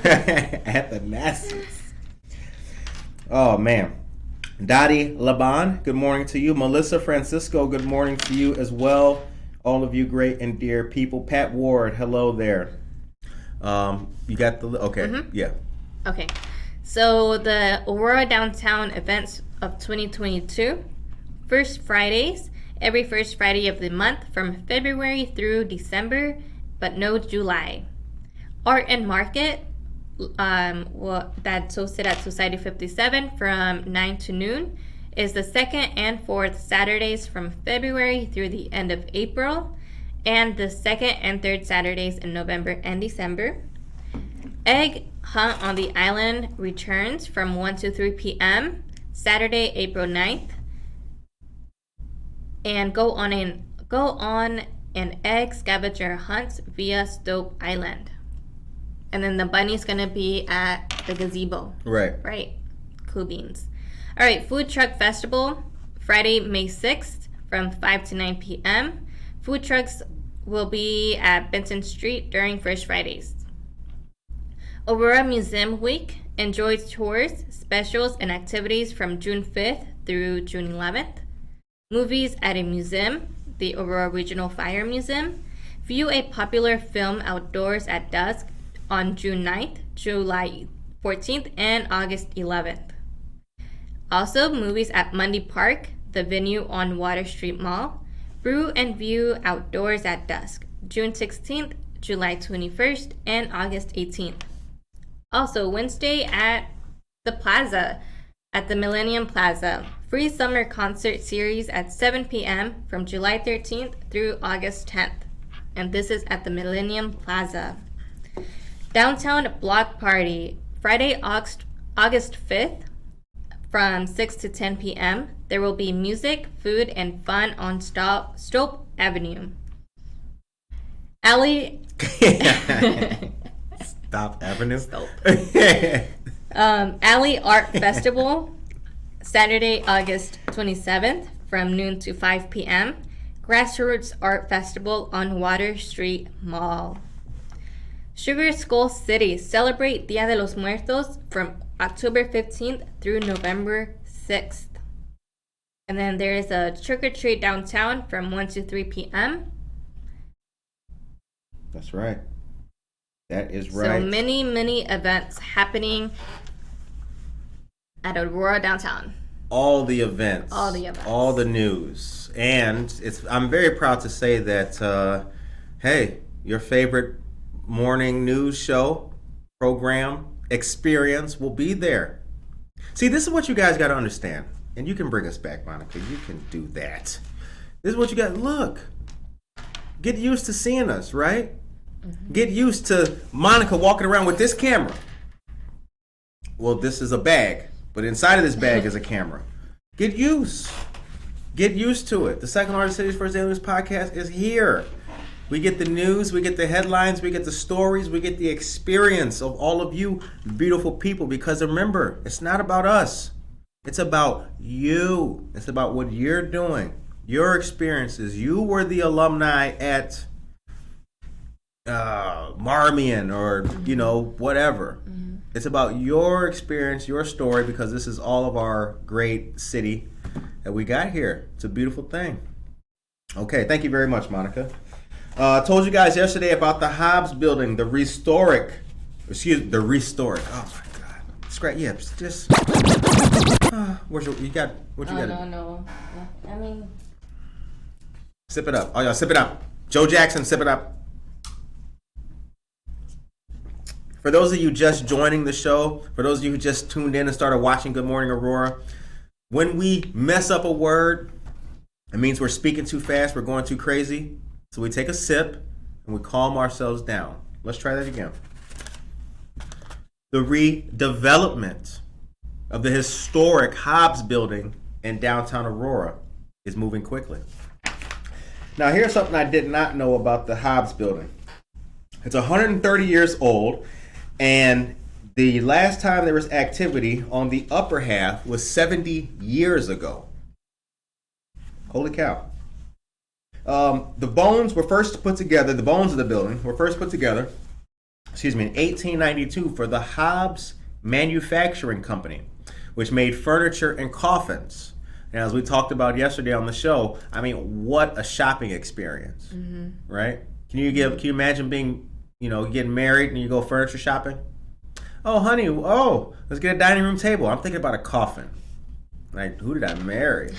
Athanasius. Oh, man. Dottie Laban, good morning to you. Melissa Francisco, good morning to you as well. All of you great and dear people. Pat Ward, hello there. You got the, okay, yeah. Okay. So the Aurora Downtown events of 2022. First Fridays, every first Friday of the month from February through December, but no July. Art and Market, that's hosted at Society 57 from 9 to noon, is the second and fourth Saturdays from February through the end of April, and the second and third Saturdays in November and December. Egg Hunt on the Island returns from 1 to 3 p.m. Saturday, April 9th. And go on an egg scavenger hunt via Stope Island. And then the bunny's gonna be at the gazebo. Right. Cool beans. All right, Food Truck Festival, Friday, May 6th from 5 to 9 p.m. Food trucks will be at Benton Street during First Fridays. Aurora Museum Week, enjoy tours, specials, and activities from June 5th through June 11th. Movies at a museum, the Aurora Regional Fire Museum. View a popular film outdoors at dusk on June 9th, July 14th, and August 11th. Also, movies at Mundy Park, the venue on Water Street Mall. Brew and view outdoors at dusk, June 16th, July 21st, and August 18th. Also, Wednesday at the Plaza, at the Millennium Plaza. Free summer concert series at 7 p.m. from July 13th through August 10th. And this is at the Millennium Plaza. Downtown Block Party, Friday, August 5th from 6 to 10 p.m. There will be music, food, and fun on Stope Avenue. Alley... Stop Avenue? Stope. Alley Art Festival, Saturday, August 27th from noon to 5 p.m. Grassroots Art Festival on Water Street Mall. Sugar Skull City, celebrate Dia de los Muertos from October 15th through November 6th. And then there is a trick or treat downtown from 1 to 3 p.m. That's right. That is right. So many events happening at Aurora downtown. All the events. All the events. All the news. And I'm very proud to say that, hey, your favorite morning news show, program, experience will be there. See, this is what you guys got to understand. And you can bring us back, Monica. You can do that. This is what you got. Look. Get used to seeing us, right? Mm-hmm. Get used to Monica walking around with this camera. Well, this is a bag, but inside of this bag is a camera. Get used. Get used to it. The Second Largest City's First Daily News Podcast is here. We get the news, we get the headlines, we get the stories, we get the experience of all of you beautiful people. Because remember, it's not about us. It's about you. It's about what you're doing, your experiences. You were the alumni at Marmion or, whatever. Mm-hmm. It's about your experience, your story, because this is all of our great city that we got here. It's a beautiful thing. Okay, thank you very much, Monica. Told you guys yesterday about the Hobbs building, the restored. Oh my God. Just. What you got? No. I mean. Sip it up. Oh, y'all, sip it up. Joe Jackson, sip it up. For those of you just joining the show, for those of you who just tuned in and started watching Good Morning Aurora, when we mess up a word, it means we're speaking too fast, we're going too crazy. So we take a sip and we calm ourselves down. Let's try that again. The redevelopment of the historic Hobbs building in downtown Aurora is moving quickly. Now, here's something I did not know about the Hobbs building. It's 130 years old, and the last time there was activity on the upper half was 70 years ago. Holy cow. The bones were first put together, the bones of the building were first put together, in 1892 for the Hobbs Manufacturing Company, which made furniture and coffins. And as we talked about yesterday on the show, I mean, what a shopping experience, right? Can you imagine being, getting married and you go furniture shopping? Oh, honey, let's get a dining room table. I'm thinking about a coffin. Like, who did I marry?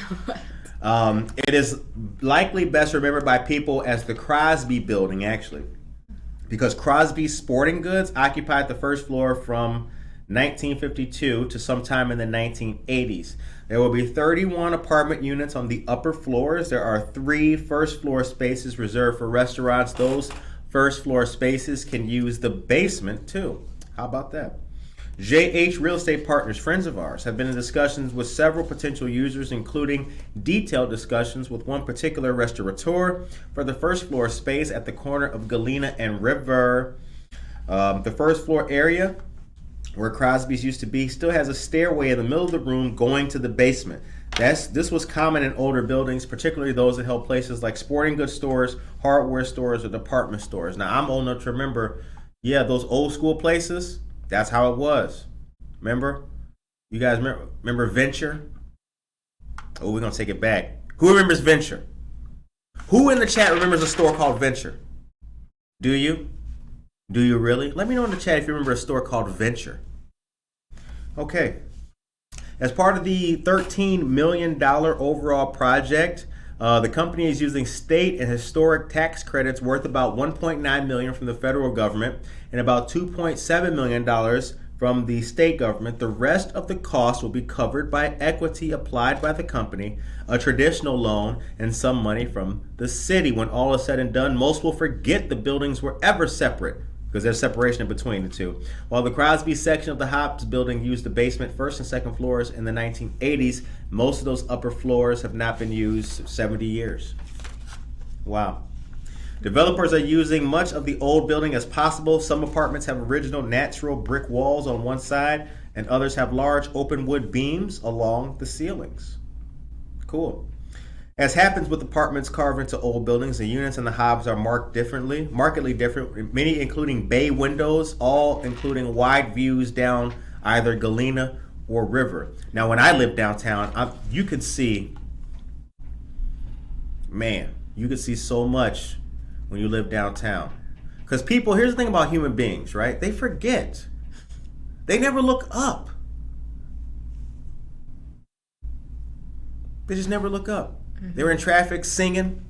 It is likely best remembered by people as the Crosby Building, actually, because Crosby Sporting Goods occupied the first floor from 1952 to sometime in the 1980s. There will be 31 apartment units on the upper floors. There are 3 first floor spaces reserved for restaurants. Those first floor spaces can use the basement too. How about that? JH Real Estate Partners, friends of ours, have been in discussions with several potential users, including detailed discussions with one particular restaurateur for the first floor space at the corner of Galena and River. The first floor area where Crosby's used to be still has a stairway in the middle of the room going to the basement. This was common in older buildings, particularly those that held places like sporting goods stores, hardware stores, or department stores. Now, I'm old enough to remember, those old school places, that's how it was. Remember? You guys remember Venture? Oh, we're going to take it back. Who remembers Venture? Who in the chat remembers a store called Venture? Do you? Do you really? Let me know in the chat if you remember a store called Venture. Okay. As part of the $13 million overall project, the company is using state and historic tax credits worth about $1.9 million from the federal government and about $2.7 million from the state government. The rest of the cost will be covered by equity applied by the company, a traditional loan, and some money from the city. When all is said and done, most will forget the buildings were ever separate, because there's separation between the two. While the Crosby section of the Hobbs building used the basement, first and second floors in the 1980s, most of those upper floors have not been used 70 years. Wow. Developers are using much of the old building as possible. Some apartments have original natural brick walls on one side, and others have large open wood beams along the ceilings. Cool. As happens with apartments carved into old buildings, the units in the Hobbs are markedly different, many including bay windows, all including wide views down either Galena or River. Now, when I lived downtown, you could see so much when you live downtown. Because people, here's the thing about human beings, right? They forget. They never look up. They just never look up. They were in traffic singing,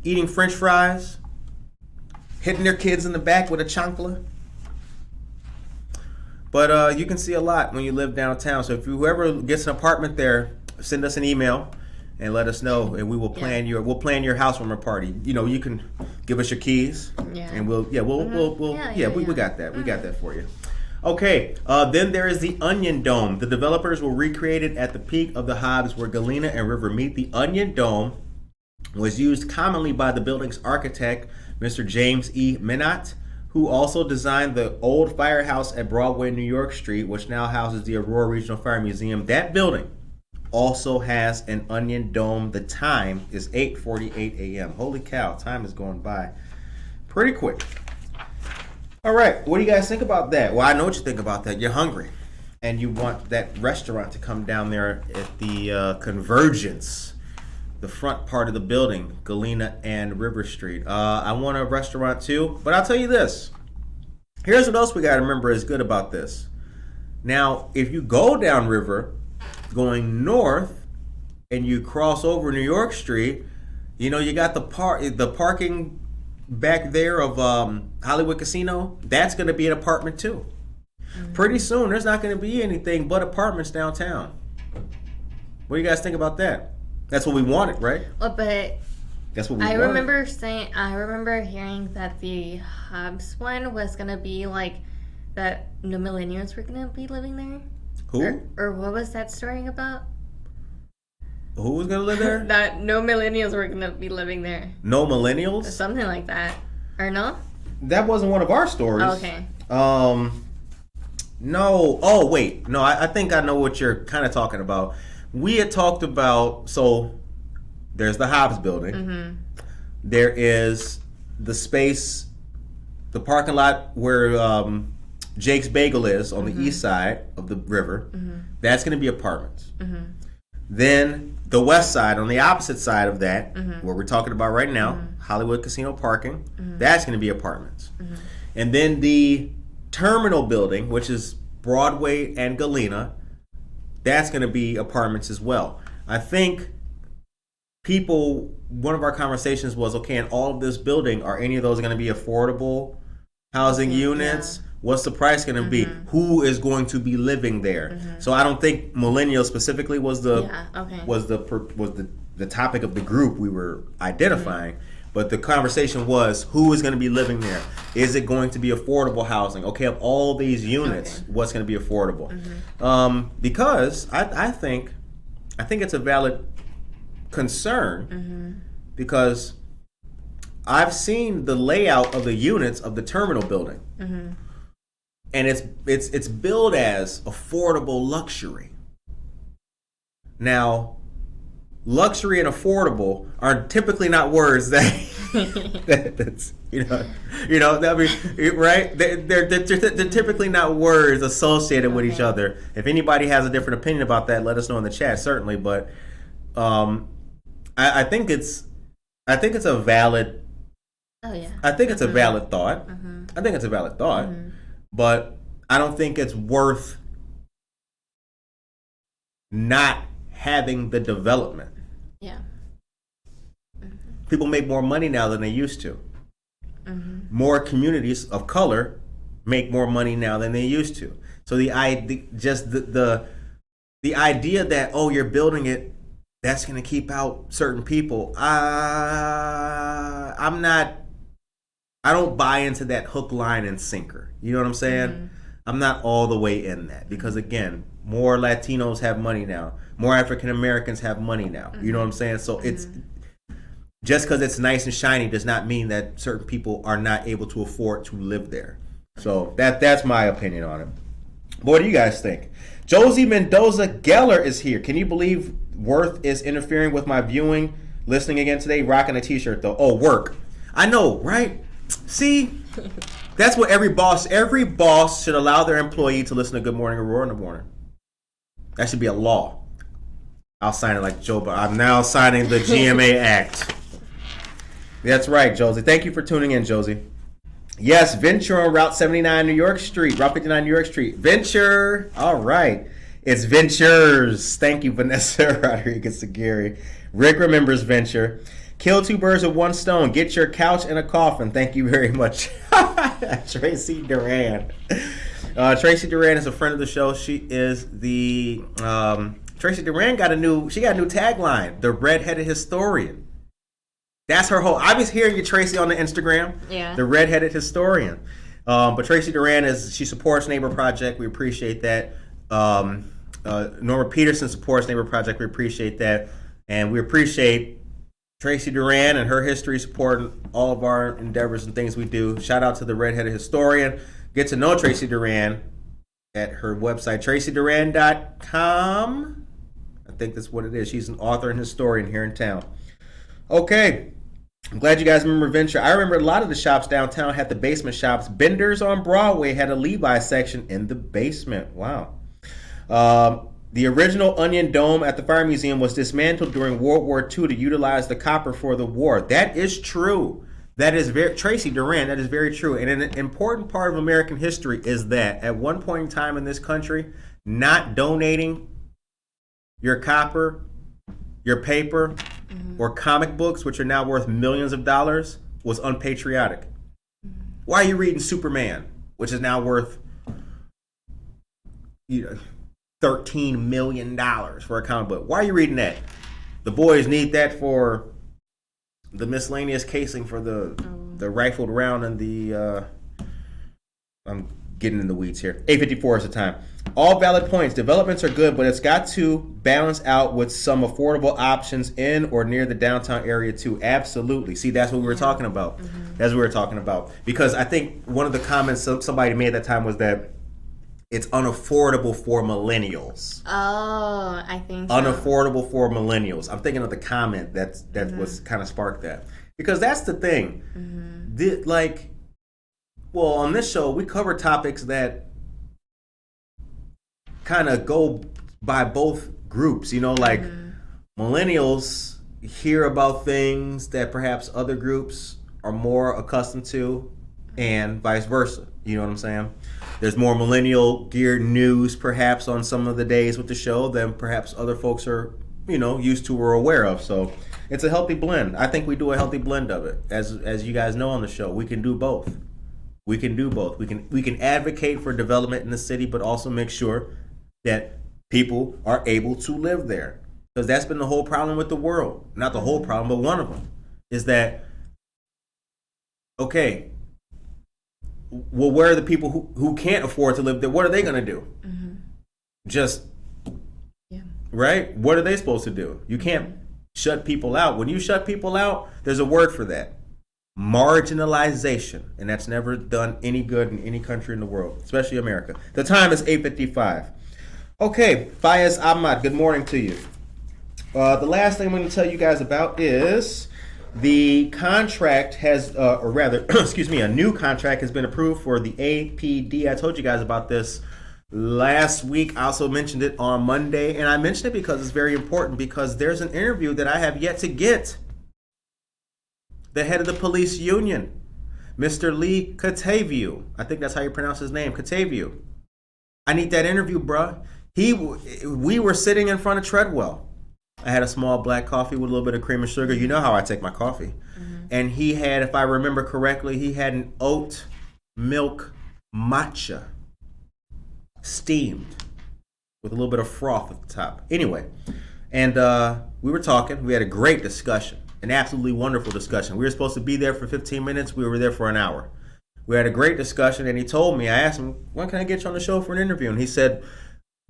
eating French fries, hitting their kids in the back with a chancla. But you can see a lot when you live downtown. So if whoever gets an apartment there, send us an email and let us know, and we will plan we'll plan your housewarming party. You know, you can give us your keys, and we got that. We got that for you. Okay, then there is the Onion Dome. The developers will recreate it at the peak of the Hobbs where Galena and River meet. The Onion Dome was used commonly by the building's architect, Mr. James E. Minot, who also designed the old firehouse at Broadway, New York Street, which now houses the Aurora Regional Fire Museum. That building also has an onion dome. The time is 8:48 a.m. Holy cow, time is going by pretty quick. All right, what do you guys think about that? Well, I know what you think about that. You're hungry, and you want that restaurant to come down there at the Convergence, the front part of the building, Galena and River Street. I want a restaurant too, but I'll tell you this. Here's what else we got to remember is good about this. Now, if you go down River, going north, and you cross over New York Street, you know, you got the parking back there of Hollywood Casino. That's going to be an apartment too. Pretty soon, there's not going to be anything but apartments downtown. What do you guys think about that? That's what we wanted, right? Well, but that's what we I wanted. I remember hearing that the Hobbs one was going to be like that the millennials were going to be living there. Who? Or what was that story about? Who was gonna live there? That no millennials were gonna be living there. No millennials? Or something like that. Or no? That wasn't one of our stories. Oh, okay. No. Oh, wait. No, I think I know what you're kind of talking about. We had talked about, so there's the Hobbs building. Mm-hmm. There is the space, the parking lot where Jake's Bagel is on the east side of the river. Mm-hmm. That's going to be apartments. Mm-hmm. Then the west side, on the opposite side of that, where we're talking about right now, Hollywood Casino parking, that's going to be apartments. Mm-hmm. And then the terminal building, which is Broadway and Galena, that's going to be apartments as well. I think one of our conversations was, okay, in all of this building, are any of those going to be affordable housing units? Yeah. What's the price going to be? Who is going to be living there? So I don't think millennials specifically was the topic of the group we were identifying. But the conversation was, who is going to be living there? Is it going to be affordable housing? Okay, of all these units, what's going to be affordable? Because I think it's a valid concern, because I've seen the layout of the units of the terminal building, and it's billed as affordable luxury. Now, luxury and affordable are typically not words that's right. They're typically not words associated with each other. If anybody has a different opinion about that, let us know in the chat, certainly. But I think it's a valid. Oh yeah. I think it's a valid thought. I think it's a valid thought, but I don't think it's worth not having the development. Yeah. People make more money now than they used to. More communities of color make more money now than they used to. So the idea that, oh, you're building it, that's going to keep out certain people. I don't buy into that hook, line, and sinker. You know what I'm saying? I'm not all the way in that, because again, more Latinos have money now. More African Americans have money now. You know what I'm saying? So it's just because it's nice and shiny does not mean that certain people are not able to afford to live there. So that's my opinion on it. What do you guys think? Josie Mendoza Geller is here. Can you believe Worth is interfering with my viewing? Listening again today, rocking a t-shirt though. Oh, work. I know, right? See? That's what every boss should allow their employee to listen to Good Morning Aurora in the morning. That should be a law. I'll sign it like Joe, but I'm now signing the GMA Act. That's right, Josie. Thank you for tuning in, Josie. Yes, Venture on Route 79 New York Street. Route 59 New York Street. Venture. All right. It's Ventures. Thank you, Vanessa Rodriguez-Aguirre. Rick remembers Venture. Kill two birds with one stone. Get your couch in a coffin. Thank you very much. Tracy Duran. Tracy Duran is a friend of the show. She is the... Tracy Duran got a new tagline, the redheaded historian. That's her whole. I was hearing you, Tracy, on the Instagram. Yeah. The redheaded historian. But Tracy Duran she supports Neighbor Project. We appreciate that. Norma Peterson supports Neighbor Project. We appreciate that, and we appreciate Tracy Duran and her history supporting all of our endeavors and things we do. Shout out to the redheaded historian. Get to know Tracy Duran at her website, tracyduran.com. I think that's what it is. She's an author and historian here in town. Okay. I'm glad you guys remember Venture. I remember a lot of the shops downtown had the basement shops. Bender's on Broadway had a Levi's section in the basement. Wow. The original Onion Dome at the Fire Museum was dismantled during World War II to utilize the copper for the war. That is true. That is Tracy Duran, that is very true. And an important part of American history is that at one point in time in this country, not donating your copper, your paper, or comic books, which are now worth millions of dollars, was unpatriotic. Why are you reading Superman, which is now worth $13 million for a comic book? Why are you reading that? The boys need that for the miscellaneous casing for the rifled round and the I'm getting in the weeds here. 8:54 is the time. All valid points. Developments are good, but it's got to balance out with some affordable options in or near the downtown area too. Absolutely. See, that's what we were talking about. That's what we were talking about. Because I think one of the comments somebody made at that time was that it's unaffordable for millennials. Oh, I think so. Unaffordable for millennials. I'm thinking of the comment that was kind of sparked that. Because that's the thing. On this show, we cover topics that kind of go by both groups. Millennials hear about things that perhaps other groups are more accustomed to. and vice versa. You know what I'm saying? There's more millennial geared news perhaps on some of the days with the show than perhaps other folks are, used to or aware of. So it's a healthy blend. I think we do a healthy blend of it. As you guys know on the show, we can do both. We can do both. We can advocate for development in the city, but also make sure that people are able to live there. Because that's been the whole problem with the world. Not the whole problem, but one of them is that, okay, well, where are the people who can't afford to live there? What are they going to do? Just, right? What are they supposed to do? You can't shut people out. When you shut people out, there's a word for that. Marginalization. And that's never done any good in any country in the world, especially America. The time is 8:55. Okay, Fayez Ahmad, good morning to you. The last thing I'm going to tell you guys about is the contract has, a new contract has been approved for the APD. I told you guys about this last week. I also mentioned it on Monday, and I mentioned it because it's very important, because there's an interview that I have yet to get. The head of the police union, Mr. Lee Kataviu. I think that's how you pronounce his name, Kataviu. I need that interview, bruh. We were sitting in front of Treadwell. I had a small black coffee with a little bit of cream and sugar. You know how I take my coffee. And he had, if I remember correctly, he had an oat milk matcha, steamed, with a little bit of froth at the top. Anyway, and we were talking. We had a great discussion, an absolutely wonderful discussion. We were supposed to be there for 15 minutes. We were there for an hour. We had a great discussion, and he told me, I asked him, when can I get you on the show for an interview? And he said,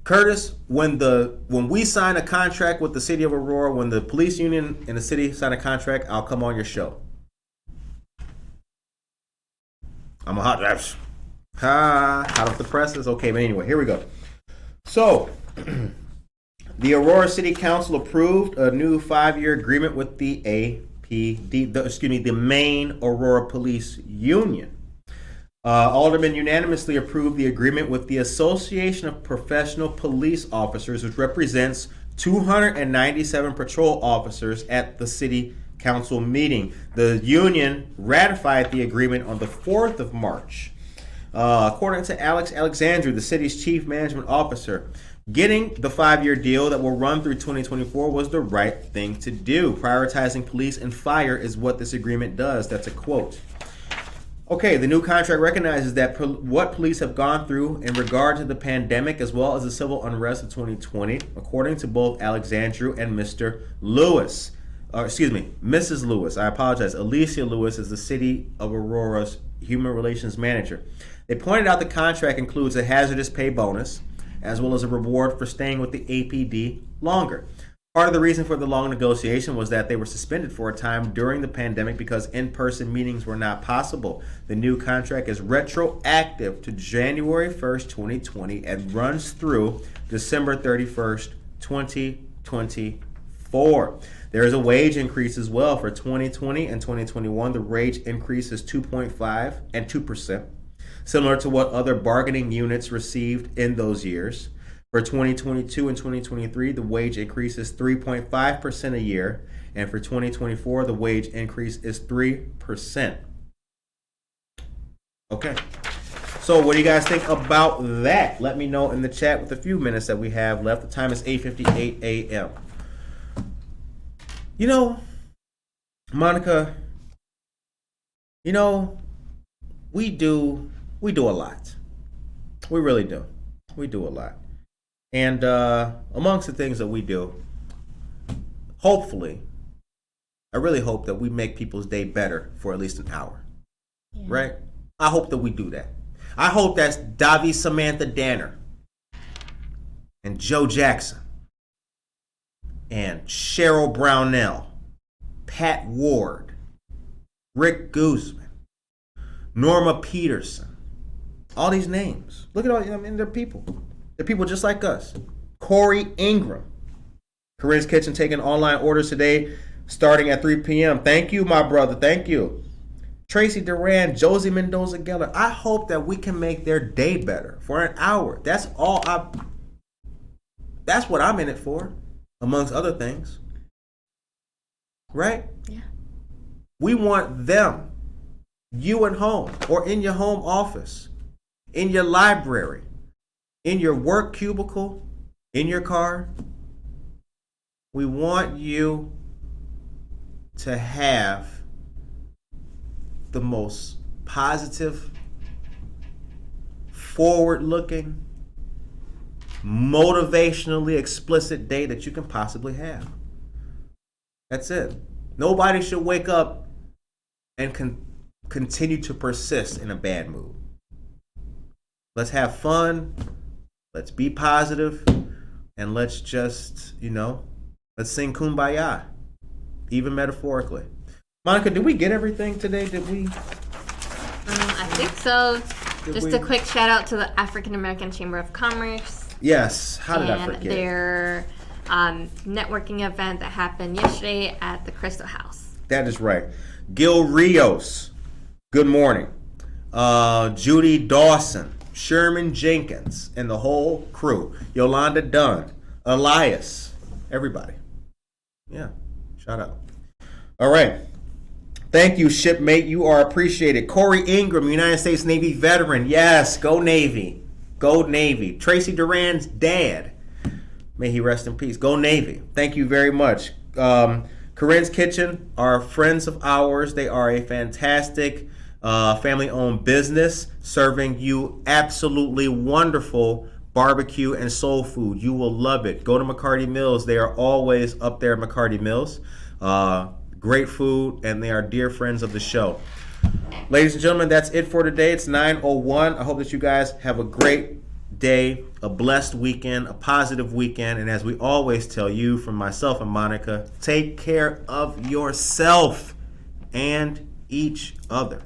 Curtis, when we sign a contract with the city of Aurora, when the police union and the city sign a contract, I'll come on your show. I'm a hot off the presses. Okay, but anyway, here we go. So, the Aurora City Council approved a new 5-year agreement with the APD, the Maine Aurora Police Union. Aldermen unanimously approved the agreement with the Association of Professional Police Officers, which represents 297 patrol officers at the city council meeting. The union ratified the agreement on the 4th of March. According to Alex Alexandru, the city's chief management officer, getting the 5-year deal that will run through 2024 was the right thing to do. Prioritizing police and fire is what this agreement does. That's a quote. Okay, the new contract recognizes that what police have gone through in regard to the pandemic as well as the civil unrest of 2020, according to both Alexandru and Mr. Lewis. Mrs. Lewis. I apologize. Alicia Lewis is the City of Aurora's Human Relations Manager. They pointed out the contract includes a hazardous pay bonus as well as a reward for staying with the APD longer. Part of the reason for the long negotiation was that they were suspended for a time during the pandemic because in-person meetings were not possible. The new contract is retroactive to January 1st, 2020 and runs through December 31st, 2024. There is a wage increase as well for 2020 and 2021. The wage increase is 2.5 and 2%, similar to what other bargaining units received in those years. For 2022 and 2023, the wage increase is 3.5% a year, and for 2024, the wage increase is 3%. Okay, so what do you guys think about that? Let me know in the chat with the few minutes that we have left. The time is 8:58 a.m. You know, Monica, we do a lot. We really do. We do a lot. And amongst the things that we do, hopefully, I really hope that we make people's day better for at least an hour. Yeah. Right? I hope that we do that. I hope that's Davi Samantha Danner and Joe Jackson and Cheryl Brownell, Pat Ward, Rick Guzman, Norma Peterson. All these names. Look at all, they're people. They're people just like us. Corey Ingram. Corinne's Kitchen taking online orders today starting at 3 p.m. Thank you, my brother. Thank you. Tracy Duran, Josie Mendoza Geller. I hope that we can make their day better for an hour. That's what I'm in it for, amongst other things. Right? Yeah. We want them You at home or in your home office, in your library, in your work cubicle, in your car. We want you to have the most positive, forward-looking, motivationally explicit day that you can possibly have. That's it. Nobody should wake up and continue to persist in a bad mood. Let's have fun. Let's be positive. And let's just, let's sing Kumbaya, even metaphorically. Monica, did we get everything today? Did we? I think so. Just a quick shout out to the African American Chamber of Commerce. Yes. How did I forget? And their networking event that happened yesterday at the Crystal House. That is right. Gil Rios, good morning. Judy Dawson, Sherman Jenkins, and the whole crew. Yolanda Dunn, Elias, everybody. Yeah, shout out. All right. Thank you, shipmate. You are appreciated. Corey Ingram, United States Navy veteran. Yes, go Navy. Go Navy. Tracy Duran's dad. May he rest in peace. Go Navy. Thank you very much. Corinne's Kitchen are friends of ours. They are a fantastic family-owned business serving you absolutely wonderful barbecue and soul food. You will love it. Go to McCarty Mills. They are always up there at McCarty Mills. Great food, and they are dear friends of the show. Ladies and gentlemen, that's it for today. It's 9:01. I hope that you guys have a great day, a blessed weekend, a positive weekend, and as we always tell you, from myself and Monica, take care of yourself and each other.